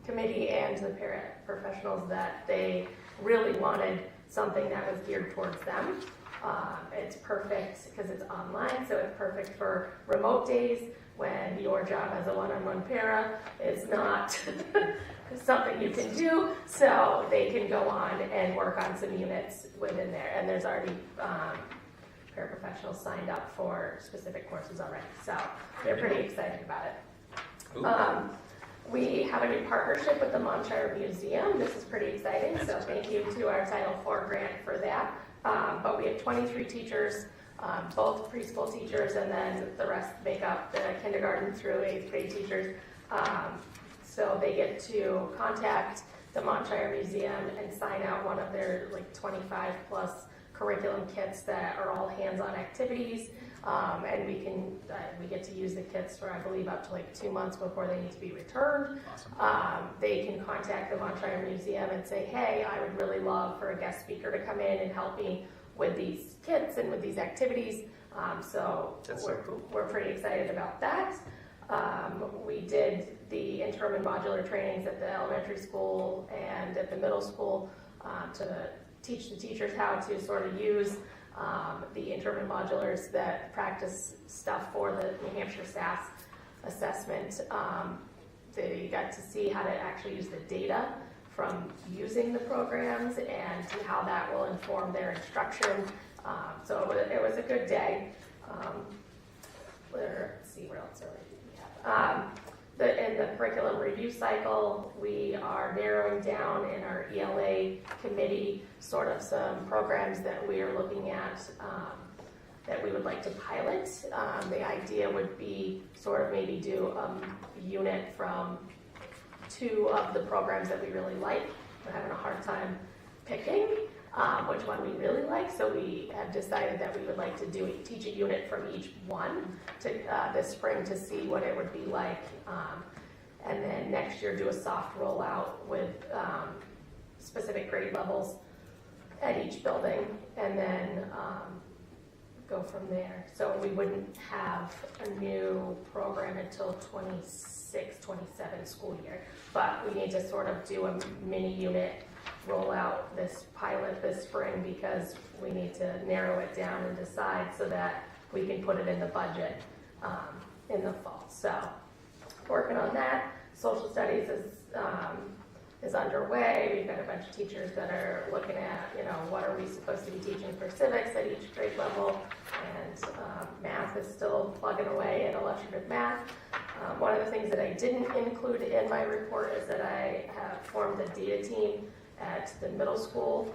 [SPEAKER 9] committee and the paraprofessionals that they really wanted something that was geared towards them. It's perfect because it's online, so it's perfect for remote days when your job as a one-on-one para is not something you can do, so they can go on and work on some units within there. And there's already paraprofessionals signed up for specific courses already, so they're pretty excited about it. We have a new partnership with the Hampshire Museum. This is pretty exciting, so thank you to our Title IV grant for that. But we have 23 teachers, both preschool teachers, and then the rest make up the kindergarten through 8th grade teachers. So they get to contact the Hampshire Museum and sign out one of their 25 plus curriculum kits that are all hands-on activities. And we get to use the kits for, I believe, up to 2 months before they need to be returned. Awesome. They can contact the Hampshire Museum and say, hey, I would really love for a guest speaker to come in and help me with these kits and with these activities. So we're pretty excited about that. We did the interim and modular trainings at the elementary school and at the middle school to teach the teachers how to sort of use the interim and modulars that practice stuff for the New Hampshire SAS assessment. They got to see how to actually use the data from using the programs and how that will inform their instruction. So it was a good day. Let's see, what else we have. In the curriculum review cycle, we are narrowing down in our ELA committee sort of some programs that we are looking at that we would like to pilot. The idea would be sort of maybe do a unit from 2 of the programs that we really like. We're having a hard time picking which one we really like, so we have decided that we would like to teach a unit from each one this spring to see what it would be like, and then next year do a soft rollout with specific grade levels at each building, and then go from there. So we wouldn't have a new program until 26, 27 school year, but we need to sort of do a mini unit roll out this pilot this spring because we need to narrow it down and decide so that we can put it in the budget in the fall. So working on that. Social studies is underway. We've got a bunch of teachers that are looking at, what are we supposed to be teaching for civics at each grade level, and math is still plugging away at illustrative math. One of the things that I didn't include in my report is that I have formed a data team at the middle school,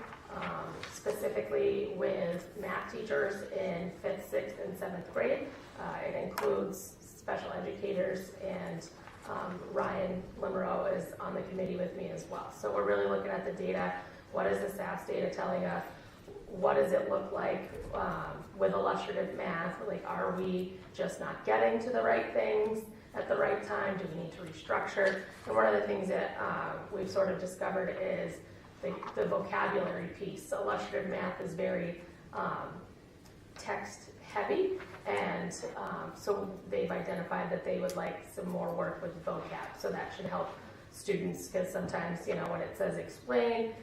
[SPEAKER 9] specifically with math teachers in 5th, 6th, and 7th grade. It includes special educators, and Ryan Limerow is on the committee with me as well. So we're really looking at the data. What is the SAS data telling us? What does it look like with illustrative math? Like, are we just not getting to the right things at the right time? Do we need to restructure? And one of the things that we've sort of discovered is the vocabulary piece. So illustrative math is very text heavy, and so they've identified that they would like some more work with vocab. So that should help students, because sometimes, when it says explain,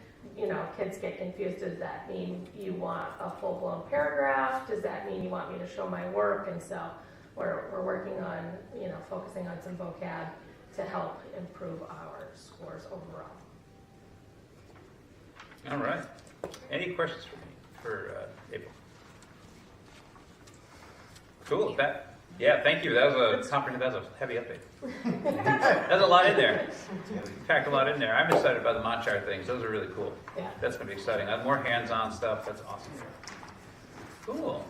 [SPEAKER 9] kids get confused. Does that mean you want a full-blown paragraph? Does that mean you want me to show my work? And so we're working on, focusing on some vocab to help improve our scores overall.
[SPEAKER 1] All right. Any questions for April? Cool. Thank you. That was a comprehensive. That was a heavy update. There's a lot in there. Packed a lot in there. I'm excited about the Monchar things. Those are really cool.
[SPEAKER 9] Yeah.
[SPEAKER 1] That's going to be exciting. More hands-on stuff. That's awesome. Cool.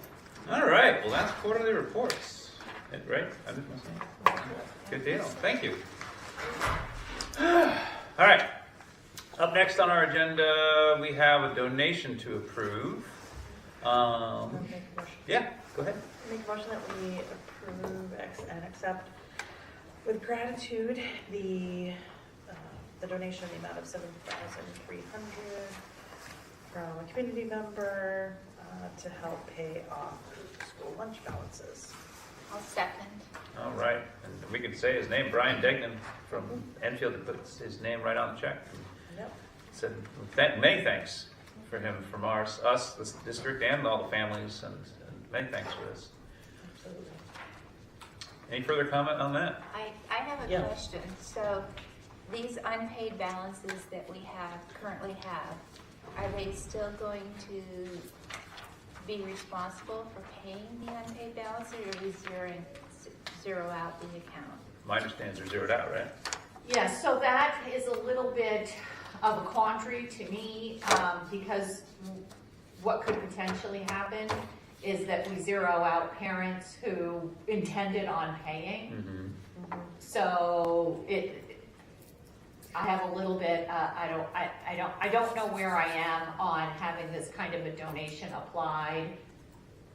[SPEAKER 1] All right. Well, that's quarterly reports. Right? I didn't miss anything. Good deal. Thank you. All right. Up next on our agenda, we have a donation to approve. Yeah, go ahead.
[SPEAKER 8] Make a motion that we approve and accept with gratitude the donation in the amount of $7,300 from a community member to help pay off school lunch balances.
[SPEAKER 2] I'll second.
[SPEAKER 1] All right, and we could say his name, Brian Degnan from Enfield, that puts his name right on the check.
[SPEAKER 8] Yep.
[SPEAKER 1] Said many thanks for him from us, the district, and all the families, and many thanks for this.
[SPEAKER 8] Absolutely.
[SPEAKER 1] Any further comment on that?
[SPEAKER 15] I have a question. So these unpaid balances that we currently have, are they still going to be responsible for paying the unpaid balances, or are we zero out the account?
[SPEAKER 1] My understanding is they're zeroed out, right?
[SPEAKER 3] Yes, so that is a little bit of a quandary to me, because what could potentially happen is that we zero out parents who intended on paying.
[SPEAKER 1] Mm-hmm.
[SPEAKER 3] So I have a little bit, I don't know where I am on having this kind of a donation applied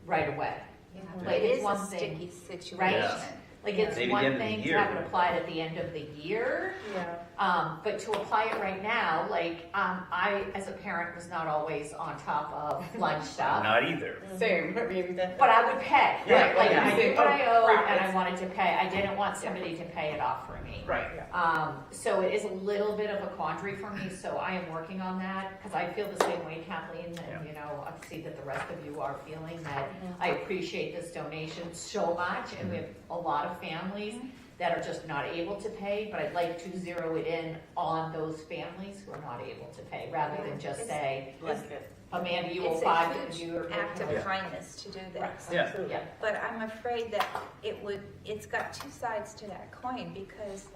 [SPEAKER 3] right away.
[SPEAKER 15] Yeah,
[SPEAKER 3] Like,
[SPEAKER 15] it
[SPEAKER 3] it's
[SPEAKER 15] is
[SPEAKER 3] one
[SPEAKER 15] a
[SPEAKER 3] thing,
[SPEAKER 15] sticky situation.
[SPEAKER 3] right?
[SPEAKER 1] Yeah.
[SPEAKER 3] Like, it's
[SPEAKER 1] Maybe
[SPEAKER 3] one
[SPEAKER 1] the end of the
[SPEAKER 3] thing to
[SPEAKER 1] year.
[SPEAKER 3] have it applied at the end of the year,
[SPEAKER 8] Yeah.
[SPEAKER 3] but to apply it right now, like, I, as a parent, was not always on top of lunch stuff.
[SPEAKER 1] Not either.
[SPEAKER 10] Same, I mean,
[SPEAKER 3] But I would pay,
[SPEAKER 1] Yeah,
[SPEAKER 3] right? Like,
[SPEAKER 10] yeah.
[SPEAKER 3] I knew what I owed, and I
[SPEAKER 10] Practice.
[SPEAKER 3] wanted to pay. I didn't want somebody to pay it off for me.
[SPEAKER 10] right.
[SPEAKER 3] So it is a little bit of a quandary for me, so I am working on that, because I feel the same way, Kathleen, and, I see that the rest of you are feeling that I appreciate this donation so much, and we have a lot of families that are just not able to pay, but I'd like to zero it in on those families who are not able to pay, rather than just say, Amanda, you owe $5
[SPEAKER 15] It's a
[SPEAKER 3] you
[SPEAKER 15] huge act of kindness to do this.
[SPEAKER 1] Yeah.
[SPEAKER 3] Yeah.
[SPEAKER 15] But I'm afraid that it's got two sides to that coin, because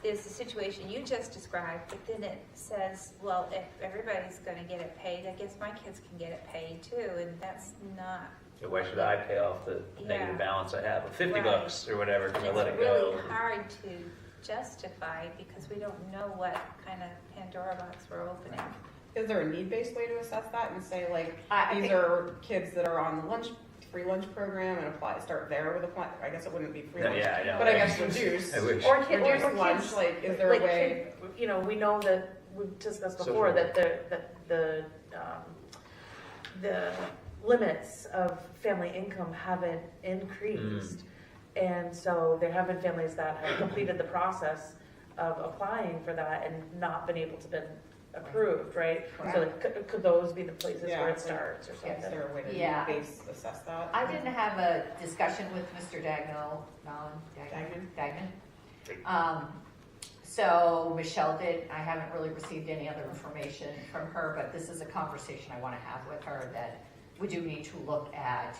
[SPEAKER 15] there's the situation you just described, but then it says, well, if everybody's gonna get it paid, I guess my kids can get it paid too, and that's not.
[SPEAKER 1] So why should I pay off the negative balance I have of $50
[SPEAKER 15] Right.
[SPEAKER 1] or whatever, because I let it
[SPEAKER 15] It's
[SPEAKER 1] go?
[SPEAKER 15] really hard to justify, because we don't know what kind of Pandora box we're opening.
[SPEAKER 10] Is there a need-based way to assess that and say, like,
[SPEAKER 3] I
[SPEAKER 10] these
[SPEAKER 3] think-
[SPEAKER 10] are kids that are on the free lunch program and start there with a plan? I guess it wouldn't be free
[SPEAKER 1] No,
[SPEAKER 10] lunch,
[SPEAKER 1] yeah, I know.
[SPEAKER 10] but I guess reduce.
[SPEAKER 1] I wish.
[SPEAKER 8] Or
[SPEAKER 10] Reduce lunch,
[SPEAKER 8] kids,
[SPEAKER 10] like, is there a way?
[SPEAKER 8] we know that we've discussed
[SPEAKER 1] Social
[SPEAKER 8] before
[SPEAKER 1] work.
[SPEAKER 8] that the limits of family income haven't increased. And so there have been families that have completed the process of applying for that and not been able to approved, right? So like, could those be the places where it starts or something?
[SPEAKER 10] Is there a way to
[SPEAKER 3] Yeah.
[SPEAKER 10] assess that?
[SPEAKER 3] I didn't have a discussion with Mr. Dagnan. So Michelle did. I haven't really received any other information from her, but this is a conversation I want to have with her, that we do need to look at,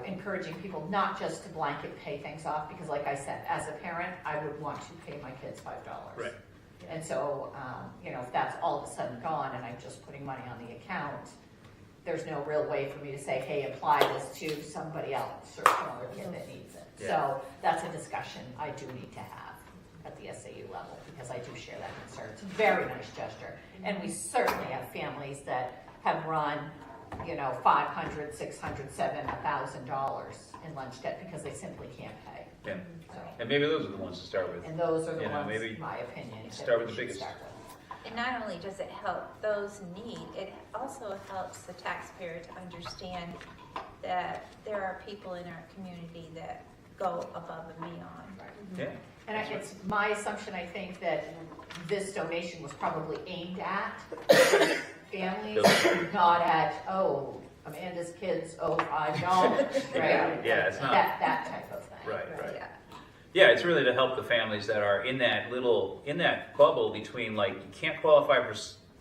[SPEAKER 3] encouraging people not just to blanket pay things off, because like I said, as a parent, I would want to pay my kids $5.
[SPEAKER 1] Right.
[SPEAKER 3] And so, if that's all of a sudden gone and I'm just putting money on the account, there's no real way for me to say, hey, apply this to somebody else or some other kid that needs it.
[SPEAKER 1] Yeah.
[SPEAKER 3] So that's a discussion I do need to have at the SAU level, because I do share that concern. It's a very nice gesture. And we certainly have families that have run, $500, $600, $700, $1,000 in lunch debt because they simply can't pay.
[SPEAKER 1] Yeah.
[SPEAKER 3] So,
[SPEAKER 1] And maybe those are the ones to start with.
[SPEAKER 3] and those are the
[SPEAKER 1] You know,
[SPEAKER 3] ones,
[SPEAKER 1] maybe
[SPEAKER 3] in my opinion, that
[SPEAKER 1] start with
[SPEAKER 3] we
[SPEAKER 1] the
[SPEAKER 3] should
[SPEAKER 1] biggest.
[SPEAKER 3] start with.
[SPEAKER 15] And not only does it help those in need, it also helps the taxpayer to understand that there are people in our community that go above and beyond.
[SPEAKER 1] Yeah.
[SPEAKER 3] And it's my assumption, I think, that this donation was probably aimed at families, not at, Amanda's kids owe $5, right?
[SPEAKER 1] Yeah, it's not.
[SPEAKER 3] That type of thing.
[SPEAKER 1] Right.
[SPEAKER 15] Yeah.
[SPEAKER 1] Yeah, it's really to help the families that are in that bubble between, like, you can't qualify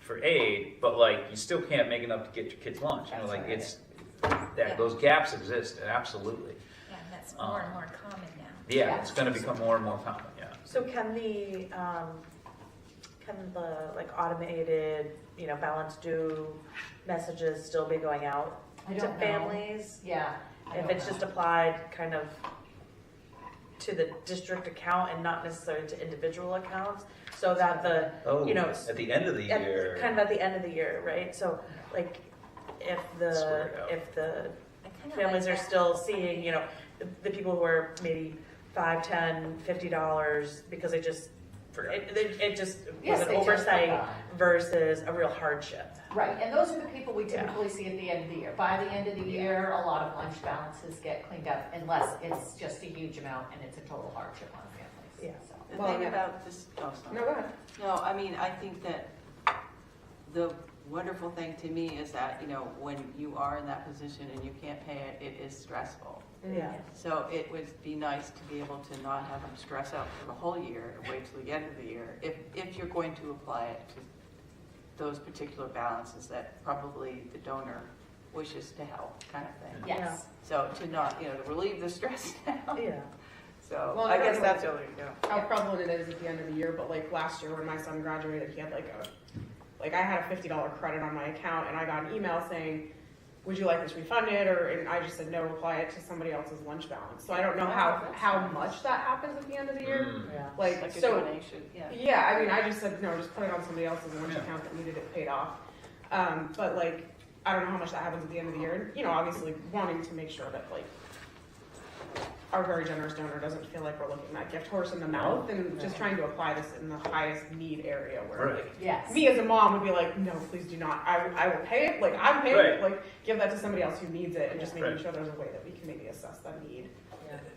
[SPEAKER 1] for aid, but like you still can't make enough to get your kids lunch.
[SPEAKER 3] That's right.
[SPEAKER 1] It's that those gaps exist, absolutely.
[SPEAKER 15] Yeah, and that's more and more common now.
[SPEAKER 1] Yeah, it's going to become more and more common. Yeah.
[SPEAKER 8] So can the like automated, balance due messages still be going out
[SPEAKER 3] I
[SPEAKER 8] to
[SPEAKER 3] don't know.
[SPEAKER 8] families?
[SPEAKER 3] Yeah. I
[SPEAKER 8] If
[SPEAKER 3] don't
[SPEAKER 8] it's
[SPEAKER 3] know.
[SPEAKER 8] just applied kind of to the district account and not necessarily to individual accounts, so that the,
[SPEAKER 1] at the end of the year.
[SPEAKER 8] kind of at the end of the year, right? So like if
[SPEAKER 1] Sort it out.
[SPEAKER 8] families are still seeing, the people who are maybe $5, $10, $50 because it just it just
[SPEAKER 3] Yes,
[SPEAKER 8] was
[SPEAKER 3] they
[SPEAKER 8] an
[SPEAKER 3] just
[SPEAKER 8] oversight
[SPEAKER 3] forgot.
[SPEAKER 8] versus a real hardship.
[SPEAKER 3] Right, and those are the people we typically see at the end of the year. By the end of the year, a lot of lunch balances get cleaned up unless it's just a huge amount and it's a total hardship on families.
[SPEAKER 8] Yeah.
[SPEAKER 3] So.
[SPEAKER 13] The thing about this, sorry.
[SPEAKER 10] No, go ahead.
[SPEAKER 13] No, I mean, I think that the wonderful thing to me is that, when you are in that position and you can't pay it, it is stressful.
[SPEAKER 8] Yeah.
[SPEAKER 13] So it would be nice to be able to not have them stress out for the whole year and wait till the end of the year, if you're going to apply it to those particular balances that probably the donor wishes to help, kind of thing.
[SPEAKER 3] Yes.
[SPEAKER 13] So to not, to relieve the stress now.
[SPEAKER 8] Yeah.
[SPEAKER 13] So
[SPEAKER 10] Well,
[SPEAKER 13] I guess
[SPEAKER 10] like
[SPEAKER 13] that's the only,
[SPEAKER 10] how prevalent it is at the end of the year, but like last year when my son graduated, he had I had a $50 credit on my account, and I got an email saying, would you like this refunded? And I just said no, apply it to somebody else's lunch balance. So I don't know how much that happens at the end of the year.
[SPEAKER 8] Yeah.
[SPEAKER 13] like a
[SPEAKER 10] so
[SPEAKER 13] donation, yeah.
[SPEAKER 10] yeah, I mean, I just said no, just put it on somebody else's lunch account that needed it paid off. But I don't know how much that happens at the end of the year. And, obviously wanting to make sure that our very generous donor doesn't feel like we're looking that gift horse in the mouth, and just trying to apply this in the highest need area where
[SPEAKER 1] Right.
[SPEAKER 3] Yes.
[SPEAKER 10] me as a mom would be like, no, please do not. I will pay it. I'm paying it. Give that to somebody else who needs it, and just making
[SPEAKER 1] Right.
[SPEAKER 10] sure there's a way that we can maybe assess that need.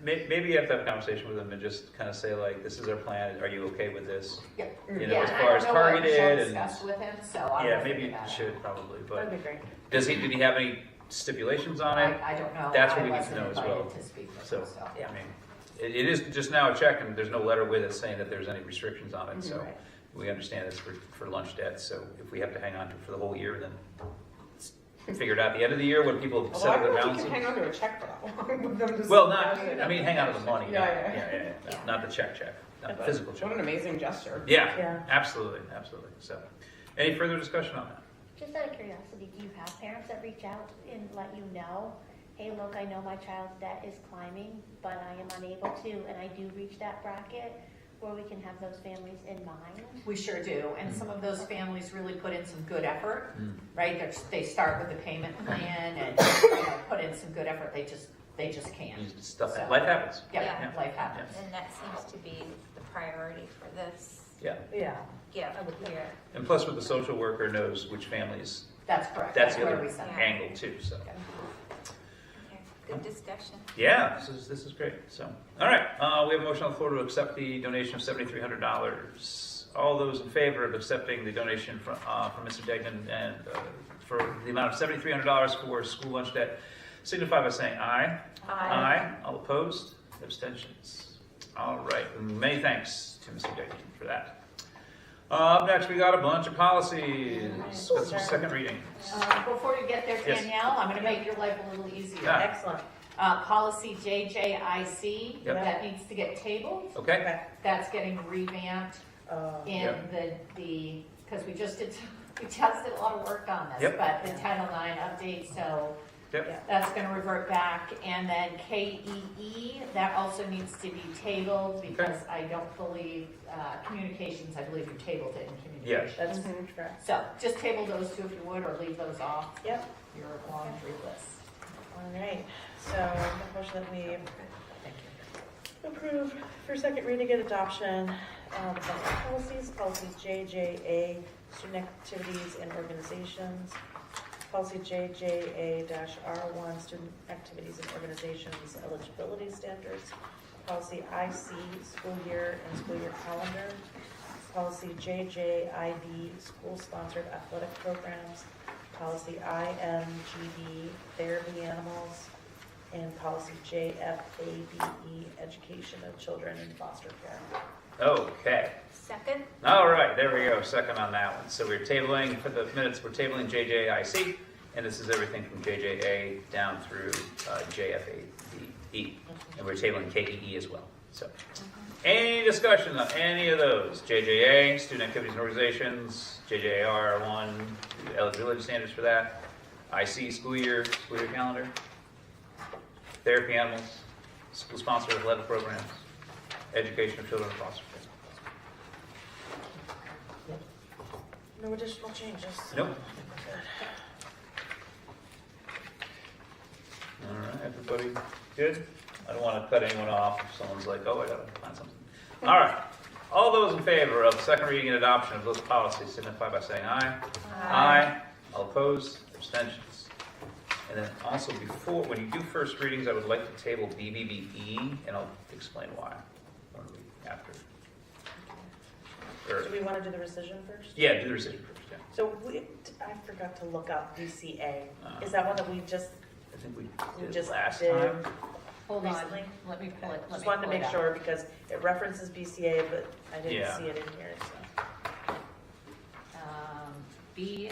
[SPEAKER 1] Maybe you have to have a conversation with them and just kind of say, like, this is our plan. Are you okay with this?
[SPEAKER 3] Yep.
[SPEAKER 1] As
[SPEAKER 3] and
[SPEAKER 1] far as
[SPEAKER 3] I don't know what
[SPEAKER 1] targeted
[SPEAKER 3] Michelle
[SPEAKER 1] and
[SPEAKER 3] discussed with him, so I
[SPEAKER 1] yeah,
[SPEAKER 3] will
[SPEAKER 1] maybe
[SPEAKER 3] figure
[SPEAKER 1] you
[SPEAKER 3] that
[SPEAKER 1] should probably. But
[SPEAKER 8] That'd be great.
[SPEAKER 1] did he have any stipulations on it?
[SPEAKER 3] I don't know.
[SPEAKER 1] That's what
[SPEAKER 3] I
[SPEAKER 1] we need to
[SPEAKER 3] wasn't
[SPEAKER 1] know as
[SPEAKER 3] invited
[SPEAKER 1] well.
[SPEAKER 3] to speak with
[SPEAKER 1] So,
[SPEAKER 3] him, so.
[SPEAKER 8] Yeah.
[SPEAKER 1] I mean, it is just now a check, and there's no letter with it saying that there's any restrictions on it. So
[SPEAKER 3] Right.
[SPEAKER 1] we understand it's for lunch debt. So if we have to hang on to it for the whole year, then figure it out at the end of the year when people
[SPEAKER 10] Although
[SPEAKER 1] set
[SPEAKER 10] I
[SPEAKER 1] up their
[SPEAKER 10] don't think you
[SPEAKER 1] balances.
[SPEAKER 10] can hang on to a check for that long with them just.
[SPEAKER 1] Well, hang on to the money.
[SPEAKER 10] Yeah.
[SPEAKER 1] Not the check, not the physical check.
[SPEAKER 10] What an amazing gesture.
[SPEAKER 1] Yeah, absolutely. So, any further discussion on that?
[SPEAKER 16] Just out of curiosity, do you have parents that reach out and let you know, hey, look, I know my child's debt is climbing, but I am unable to, and I do reach that bracket, where we can have those families in mind?
[SPEAKER 3] We sure do, and some of those families really put in some good effort, right? They start with the payment plan and put in some good effort. They just can't.
[SPEAKER 1] Stuff.
[SPEAKER 3] So-
[SPEAKER 1] Life happens.
[SPEAKER 3] Yeah, life happens.
[SPEAKER 15] And that seems to be the priority for this
[SPEAKER 1] Yeah.
[SPEAKER 8] Yeah.
[SPEAKER 15] gift here.
[SPEAKER 1] And plus, with the social worker knows which families.
[SPEAKER 3] That's correct.
[SPEAKER 1] That's the
[SPEAKER 3] where
[SPEAKER 1] other
[SPEAKER 3] we send it.
[SPEAKER 1] angle too. So.
[SPEAKER 15] Okay, good discussion.
[SPEAKER 1] Yeah, this is great. So, all right, we have a motion on the floor to accept the donation of $7,300 All those in favor of accepting the donation from Mr. Degnan and for the amount of $7,300 for school lunch debt, signify by saying aye. Aye. All opposed? Abstentions? All right. Many thanks to Mr. Degnan for that. Up next, we got a bunch of policies with some second readings.
[SPEAKER 3] Before you get there,
[SPEAKER 1] Yes.
[SPEAKER 3] Danielle, I'm going to make your life a little easier.
[SPEAKER 1] Yeah.
[SPEAKER 8] Excellent.
[SPEAKER 3] Policy JJIC,
[SPEAKER 1] Yep.
[SPEAKER 3] that needs to get tabled.
[SPEAKER 1] Okay?
[SPEAKER 3] That's getting revamped in
[SPEAKER 1] Yep.
[SPEAKER 3] because we tested a lot of work on this,
[SPEAKER 1] Yep.
[SPEAKER 3] but the Title IX update, so
[SPEAKER 1] Yep.
[SPEAKER 3] that's going to revert back. And then KEE, that also needs to be tabled because I don't believe, communications, I believe you tabled it in communications.
[SPEAKER 1] Yes.
[SPEAKER 8] That's correct.
[SPEAKER 3] So just table those two if you would, or leave those off
[SPEAKER 8] Yep.
[SPEAKER 3] your laundry list.
[SPEAKER 8] All right, so the motion that we approve for second reading and adoption, the following policies, policies JJA, student activities and organizations, policy JJA-R1, student activities and organizations, eligibility standards, policy IC, school year and school year calendar, policy JJIB, school-sponsored athletic programs, policy IMGB, therapy animals, and policy JFABE, education of children in foster care.
[SPEAKER 1] Okay.
[SPEAKER 15] Second?
[SPEAKER 1] All right, there we go, second on that one. So we're tabling, for the minutes, we're tabling JJIC, and this is everything from JJA down through JFABE. And we're tabling KEE as well. So, any discussion on any of those? JJA, student activities and organizations, JJAR1, eligibility standards for that, IC, school year calendar, therapy animals, school-sponsored athletic programs, education of children in foster care.
[SPEAKER 8] No additional changes.
[SPEAKER 1] Nope. All right, everybody good? I don't want to cut anyone off if someone's like, oh, I gotta find something. All right, all those in favor of second reading and adoption of those policies signify by saying aye. Aye. All opposed? Abstentions? And then also before, when you do first readings, I would like to table BBBE, and I'll explain why after.
[SPEAKER 8] Do we want to do the rescission first?
[SPEAKER 1] Yeah, do the rescission first, yeah.
[SPEAKER 8] So I forgot to look up DCA. Is that one that we just,
[SPEAKER 1] I think we
[SPEAKER 8] we
[SPEAKER 1] did
[SPEAKER 8] just
[SPEAKER 1] last
[SPEAKER 8] did
[SPEAKER 1] time.
[SPEAKER 3] Hold
[SPEAKER 8] recently?
[SPEAKER 3] on, let me pull it.
[SPEAKER 8] Just wanted to make sure because it references BCA, but I didn't
[SPEAKER 1] Yeah.
[SPEAKER 8] see it in here, so.
[SPEAKER 3] BCA,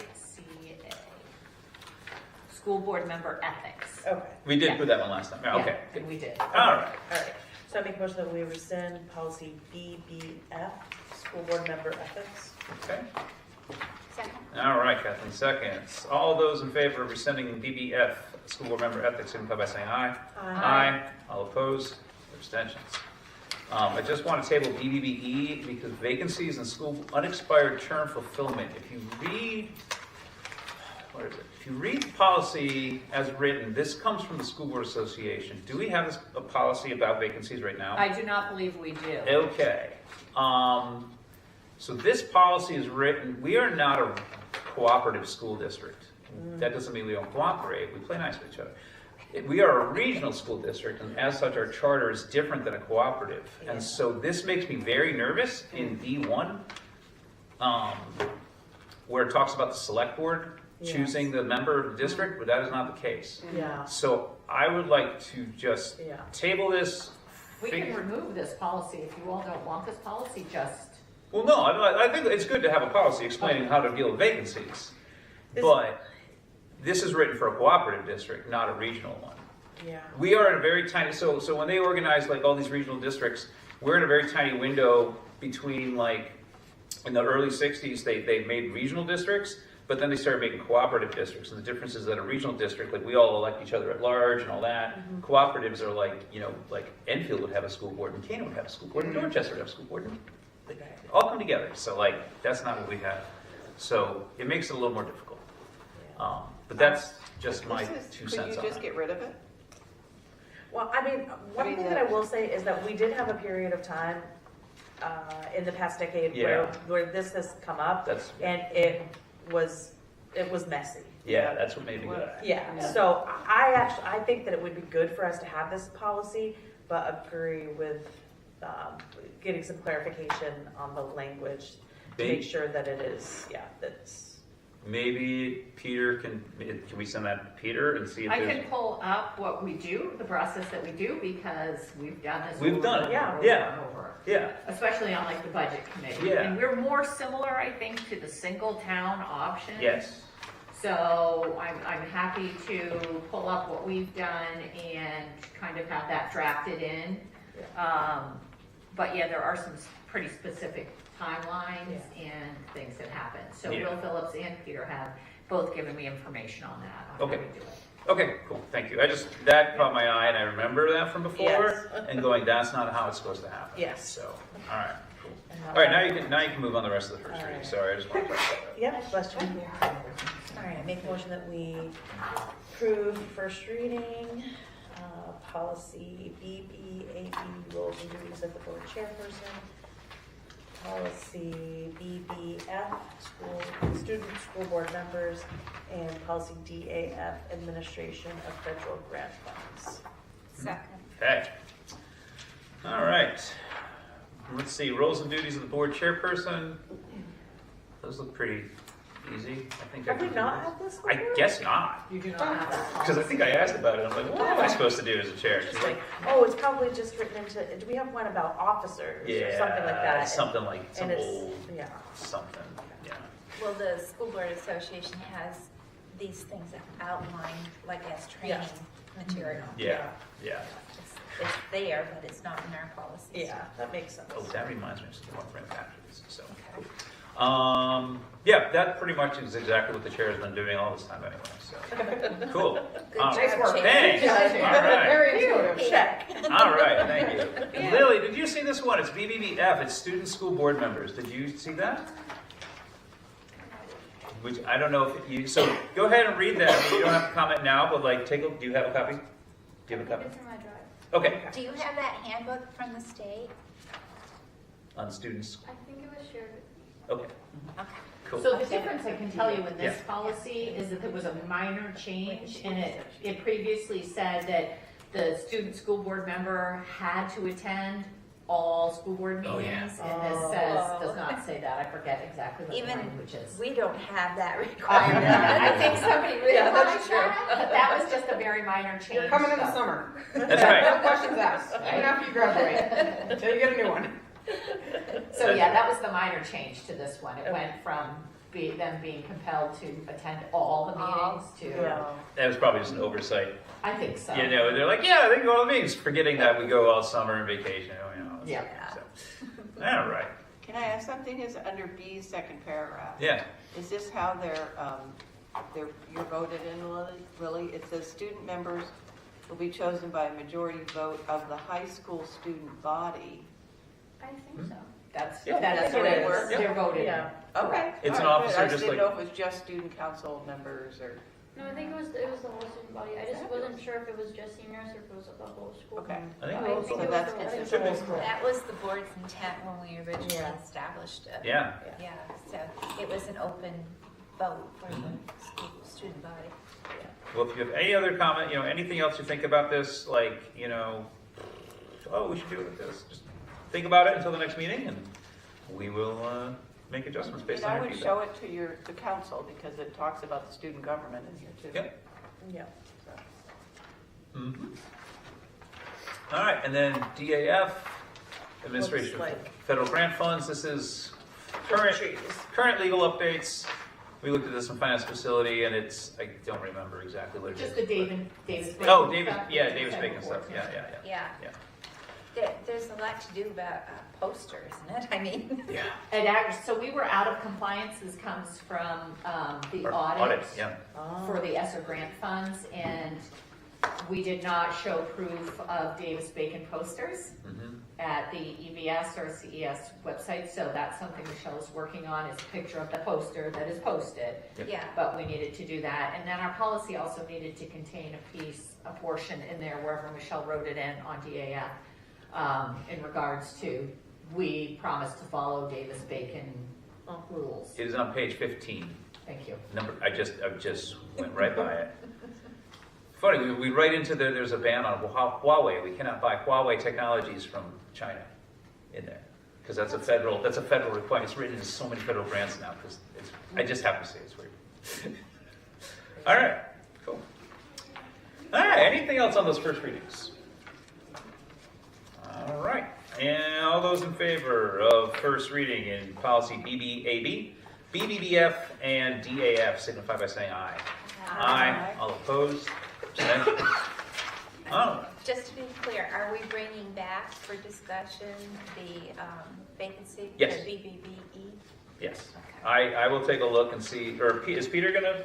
[SPEAKER 3] school board member ethics.
[SPEAKER 8] Okay.
[SPEAKER 1] We did
[SPEAKER 3] Yeah.
[SPEAKER 1] put that one last time. Yeah, okay.
[SPEAKER 3] Yeah, and we did.
[SPEAKER 1] All right.
[SPEAKER 8] All right. So I make a motion that we rescind policy BBF, school board member ethics.
[SPEAKER 1] Okay.
[SPEAKER 15] Second?
[SPEAKER 1] All right, Kathleen, seconds. All those in favor of rescinding BBF, school board member ethics, signify by saying aye.
[SPEAKER 8] Aye.
[SPEAKER 1] All opposed? Abstentions? I just want to table BBBE because vacancies in school unexpired term fulfillment. If you read, what is it? If you read the policy as written, this comes from the School Board Association. Do we have a policy about vacancies right now?
[SPEAKER 3] I do not believe we do.
[SPEAKER 1] Okay. So this policy is written, we are not a cooperative school district. That doesn't mean we don't cooperate. We play nice with each other. We are a regional school district, and as such, our charter is different than a cooperative. And so this makes me very nervous in B1, where it talks about the select board choosing the member of the district, but that is not the case.
[SPEAKER 8] Yeah.
[SPEAKER 1] So I would like to just table this.
[SPEAKER 3] We can remove this policy if you all don't want this policy, just.
[SPEAKER 1] Well, no, I think it's good to have a policy explaining how to deal with vacancies. But this is written for a cooperative district, not a regional one.
[SPEAKER 8] Yeah.
[SPEAKER 1] We are in a very tiny, so when they organize like all these regional districts, we're in a very tiny window between like, in the early 60s, they made regional districts, but then they started making cooperative districts. And the difference is that a regional district, like we all elect each other at large and all that. Cooperatives are like, you know, like Enfield would have a school board, and Canaan would have a school board, and Dorchester would have a school board. And they all come together. So like, that's not what we have. So it makes it a little more difficult. But that's just my 2 cents on it.
[SPEAKER 13] Could you just get rid of it?
[SPEAKER 8] Well, I mean, one thing that I will say is that we did have a period of time in the past decade where this has come up, and it was messy.
[SPEAKER 1] Yeah, that's what made me good.
[SPEAKER 8] Yeah. So I think that it would be good for us to have this policy, but agree with getting some clarification on the language. to make sure that it is, that's.
[SPEAKER 1] Maybe Peter can we send that to Peter and see if
[SPEAKER 3] I
[SPEAKER 1] there's...
[SPEAKER 3] can pull up what we do, the process that we do, because we've done this.
[SPEAKER 1] We've done it.
[SPEAKER 3] over
[SPEAKER 1] Yeah.
[SPEAKER 3] and over.
[SPEAKER 1] Yeah.
[SPEAKER 3] Especially on like the budget committee.
[SPEAKER 1] Yeah.
[SPEAKER 3] And we're more similar, I think, to the single town option.
[SPEAKER 1] Yes.
[SPEAKER 3] So I'm happy to pull up what we've done and kind of have that drafted in. But yeah, there are some pretty specific timelines and things that happen. So
[SPEAKER 1] Yeah.
[SPEAKER 3] Will Phillips and Peter have both given me information on that, on
[SPEAKER 1] Okay.
[SPEAKER 3] how we do it.
[SPEAKER 1] Okay, cool, thank you. That caught my eye, and I remember that from before,
[SPEAKER 8] Yes.
[SPEAKER 1] and going, that's not how it's supposed to happen.
[SPEAKER 8] Yes.
[SPEAKER 1] So, all right, cool. All right, now you can move on the rest of the first reading. Sorry, I just want to talk about that.
[SPEAKER 8] Yep, question. All right, I make a motion that we approve first reading, policy BBAB, roles and duties of the board chairperson, policy BBF, student school board members, and policy DAF, administration of federal grant funds.
[SPEAKER 15] Second.
[SPEAKER 1] Okay. All right. Let's see, roles and duties of the board chairperson. Those look pretty easy. I think
[SPEAKER 8] Have
[SPEAKER 1] I
[SPEAKER 8] we
[SPEAKER 1] can
[SPEAKER 8] not
[SPEAKER 1] do
[SPEAKER 8] had this
[SPEAKER 1] those.
[SPEAKER 8] before?
[SPEAKER 1] I guess not.
[SPEAKER 3] You do not have that.
[SPEAKER 1] Because I think I asked about it. I'm like, what am I supposed to do as a chair? She's
[SPEAKER 8] Just
[SPEAKER 1] like,
[SPEAKER 8] like, oh, it's probably just written into, do we have one about officers or something like that?
[SPEAKER 1] something like some
[SPEAKER 8] And it's,
[SPEAKER 1] old
[SPEAKER 8] yeah.
[SPEAKER 1] something. Yeah.
[SPEAKER 15] Well, the school board association has these things outlined like as training material.
[SPEAKER 1] Yeah. Yeah.
[SPEAKER 15] It's there, but it's not in our policies.
[SPEAKER 8] Yeah, that makes sense.
[SPEAKER 1] Oh, that reminds me of something I'll bring back to this. So, cool. Yeah, that pretty much is exactly what the chair has been doing all this time anyway. So, cool.
[SPEAKER 15] Good job, Chair.
[SPEAKER 1] Thanks. All right.
[SPEAKER 8] Very intuitive. Check.
[SPEAKER 1] All right, thank you. Lily, did you see this one? It's BBBF. It's student school board members. Did you see that? Which I don't know if you. So go ahead and read that. I mean, you don't have to comment now, but like, take a. Do you have a copy? Do you have a copy?
[SPEAKER 5] It's in my drive.
[SPEAKER 1] Okay.
[SPEAKER 15] Do you have that handbook from the state?
[SPEAKER 1] On students.
[SPEAKER 5] I think it was shared with me.
[SPEAKER 1] Okay.
[SPEAKER 15] Okay.
[SPEAKER 1] Cool.
[SPEAKER 3] So the difference I can tell you in this
[SPEAKER 1] Yeah.
[SPEAKER 3] policy is that there was a minor change in it. It previously said that the student school board member had to attend all school board
[SPEAKER 1] Oh,
[SPEAKER 3] meetings.
[SPEAKER 1] yeah.
[SPEAKER 3] And this does not say that. I forget exactly what the
[SPEAKER 15] Even
[SPEAKER 3] language is.
[SPEAKER 15] we don't have that requirement.
[SPEAKER 3] I think somebody really
[SPEAKER 8] Yeah,
[SPEAKER 3] wanted
[SPEAKER 8] that's true.
[SPEAKER 3] that, but that was just a very minor change.
[SPEAKER 10] You're coming in the
[SPEAKER 3] so.
[SPEAKER 10] summer.
[SPEAKER 1] That's right.
[SPEAKER 10] No questions asked, even after you graduate, until you get a new one.
[SPEAKER 3] So yeah, that was the minor change to this one. It went from them being compelled to attend all the meetings to,
[SPEAKER 1] That was probably just an oversight.
[SPEAKER 3] I think so.
[SPEAKER 1] You know, they're like, yeah, they can go to the meetings, forgetting that we go all summer on vacation. You know,
[SPEAKER 3] Yeah.
[SPEAKER 1] So. All right.
[SPEAKER 13] Can I ask something? Is under B's second paragraph?
[SPEAKER 1] Yeah.
[SPEAKER 13] Is this how you're voted in, Lily? It says student members will be chosen by a majority vote of the high school student body.
[SPEAKER 5] I think so.
[SPEAKER 3] That's
[SPEAKER 1] Yeah.
[SPEAKER 3] that's
[SPEAKER 13] That's
[SPEAKER 3] what
[SPEAKER 13] the way
[SPEAKER 3] it
[SPEAKER 13] it
[SPEAKER 3] is.
[SPEAKER 13] works?
[SPEAKER 3] They're voted.
[SPEAKER 8] Yeah.
[SPEAKER 13] Okay.
[SPEAKER 1] It's an
[SPEAKER 13] all right,
[SPEAKER 1] officer
[SPEAKER 13] good. I
[SPEAKER 1] just
[SPEAKER 13] didn't
[SPEAKER 1] like-
[SPEAKER 13] know if it was just student council members or,
[SPEAKER 5] No, I think it was the whole student body. I just wasn't sure if it was just seniors or if it was the whole school.
[SPEAKER 13] okay.
[SPEAKER 1] I think
[SPEAKER 5] I
[SPEAKER 1] we'll
[SPEAKER 5] think
[SPEAKER 1] also-
[SPEAKER 5] it was
[SPEAKER 13] that's
[SPEAKER 5] the whole
[SPEAKER 8] I think
[SPEAKER 5] school.
[SPEAKER 8] it's a whole school.
[SPEAKER 15] That was the board's intent when we originally
[SPEAKER 8] Yeah.
[SPEAKER 15] established it.
[SPEAKER 1] Yeah.
[SPEAKER 15] Yeah, so it was an open vote for the student body.
[SPEAKER 1] Well, if you have any other comment, you know, anything else you think about this, like, you know, oh, we should do it like this. Just think about it until the next meeting, and we will make adjustments based
[SPEAKER 13] And
[SPEAKER 1] on
[SPEAKER 13] I
[SPEAKER 1] your
[SPEAKER 13] would
[SPEAKER 1] feedback.
[SPEAKER 13] show it to the council because it talks about the student government in here too.
[SPEAKER 1] Yep.
[SPEAKER 8] Yeah.
[SPEAKER 1] Mhm. All right, and then DAF, Administration of
[SPEAKER 8] Looks like-
[SPEAKER 1] Federal Grant Funds. This is current legal updates. We looked at this in finance facility, and it's, I don't remember exactly what it is.
[SPEAKER 3] Just the Davis Bacon.
[SPEAKER 1] Oh, Davis,
[SPEAKER 3] stuff.
[SPEAKER 1] yeah, Davis Bacon stuff. Yeah.
[SPEAKER 15] Yeah.
[SPEAKER 1] Yeah.
[SPEAKER 15] There's a lot to do about posters, isn't it? I mean.
[SPEAKER 1] Yeah.
[SPEAKER 3] And actually, so we were out of compliance. This comes from the
[SPEAKER 1] Or
[SPEAKER 3] audit
[SPEAKER 1] yeah.
[SPEAKER 3] for the ESSER grant funds, and we did not show proof of Davis Bacon posters
[SPEAKER 1] Mhm.
[SPEAKER 3] at the EVS or CES website, so that's something Michelle's working on, is a picture of the poster that is posted.
[SPEAKER 1] Yep.
[SPEAKER 15] Yeah.
[SPEAKER 3] But we needed to do that, and then our policy also needed to contain a portion in there wherever Michelle wrote it in on DAF, in regards to, we promised to follow Davis Bacon rules.
[SPEAKER 1] It is on page 15.
[SPEAKER 3] Thank you.
[SPEAKER 1] I just went right by it. Funny, we write into there's a ban on Huawei. We cannot buy Huawei technologies from China in there. because that's a federal requirement. It's written in so many federal grants now, because I just have to say it's weird. All right, cool. All right, anything else on those first readings? All right, and all those in favor of first reading in policy BBAB, BBBF, and DAF signify by saying aye. Aye. All opposed? Abstentions? Oh.
[SPEAKER 15] Just to be clear, are we bringing back for discussion the vacancy?
[SPEAKER 1] Yes.
[SPEAKER 15] The BBBE?
[SPEAKER 1] Yes. I will take a look and see, or is Peter gonna, are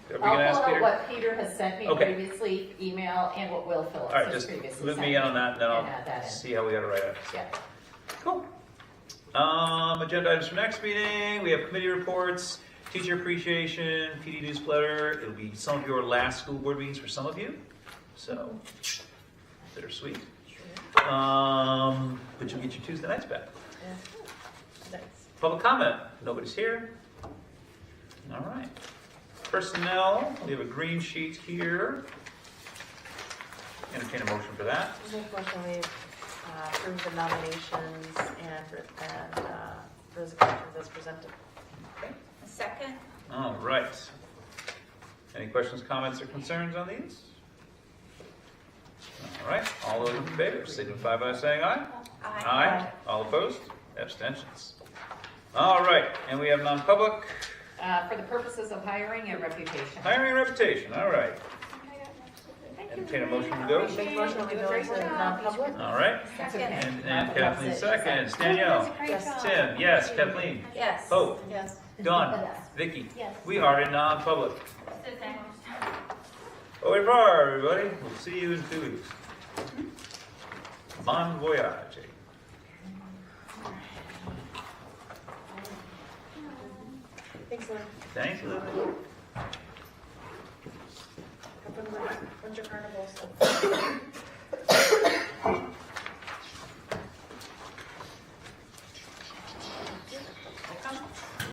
[SPEAKER 1] we
[SPEAKER 3] I'll
[SPEAKER 1] gonna ask
[SPEAKER 3] pull out
[SPEAKER 1] Peter?
[SPEAKER 3] what Peter has sent me
[SPEAKER 1] Okay.
[SPEAKER 3] previously, email, and what Will Phillips
[SPEAKER 1] All right,
[SPEAKER 3] has
[SPEAKER 1] just
[SPEAKER 3] previously
[SPEAKER 1] loop
[SPEAKER 3] sent
[SPEAKER 1] me in on that, and then
[SPEAKER 3] and add
[SPEAKER 1] I'll
[SPEAKER 3] that in.
[SPEAKER 1] see how we gotta write it.
[SPEAKER 3] Yeah.
[SPEAKER 1] Cool. Agenda items for next meeting. We have committee reports, teacher appreciation, PD newsletter. It'll be some of your last school board meetings for some of you. So, bittersweet. But you'll get your Tuesday nights back.
[SPEAKER 8] Nice.
[SPEAKER 1] Public comment. Nobody's here. All right. Personnel. We have a green sheet here. Entertain a motion for that.
[SPEAKER 8] Unfortunately, approve the nominations and resignations as presented.
[SPEAKER 15] A second?
[SPEAKER 1] All right. Any questions, comments, or concerns on these? All right. All those in favor signify by saying aye.
[SPEAKER 15] Aye.
[SPEAKER 1] Aye. All opposed? Abstentions. All right. And we have non-public.
[SPEAKER 3] For the purposes of hiring and reputation.
[SPEAKER 1] Hiring and reputation. All right. Entertain a motion to go.
[SPEAKER 8] Make motion that we go into non-public.
[SPEAKER 1] All right.
[SPEAKER 3] That's okay.
[SPEAKER 1] And Kathleen seconds. Danielle. Tim. Yes. Kathleen.
[SPEAKER 15] Yes.
[SPEAKER 1] Hope.
[SPEAKER 8] Yes.
[SPEAKER 1] Dawn.
[SPEAKER 3] Yes.
[SPEAKER 1] Vicky.
[SPEAKER 16] Yes.
[SPEAKER 1] We are in non-public.
[SPEAKER 5] So then-
[SPEAKER 1] Au revoir, everybody. We'll see you in 2 weeks. Bon voyage.
[SPEAKER 8] Thanks, Lynn.
[SPEAKER 1] Thank you.
[SPEAKER 8] When's your carnival?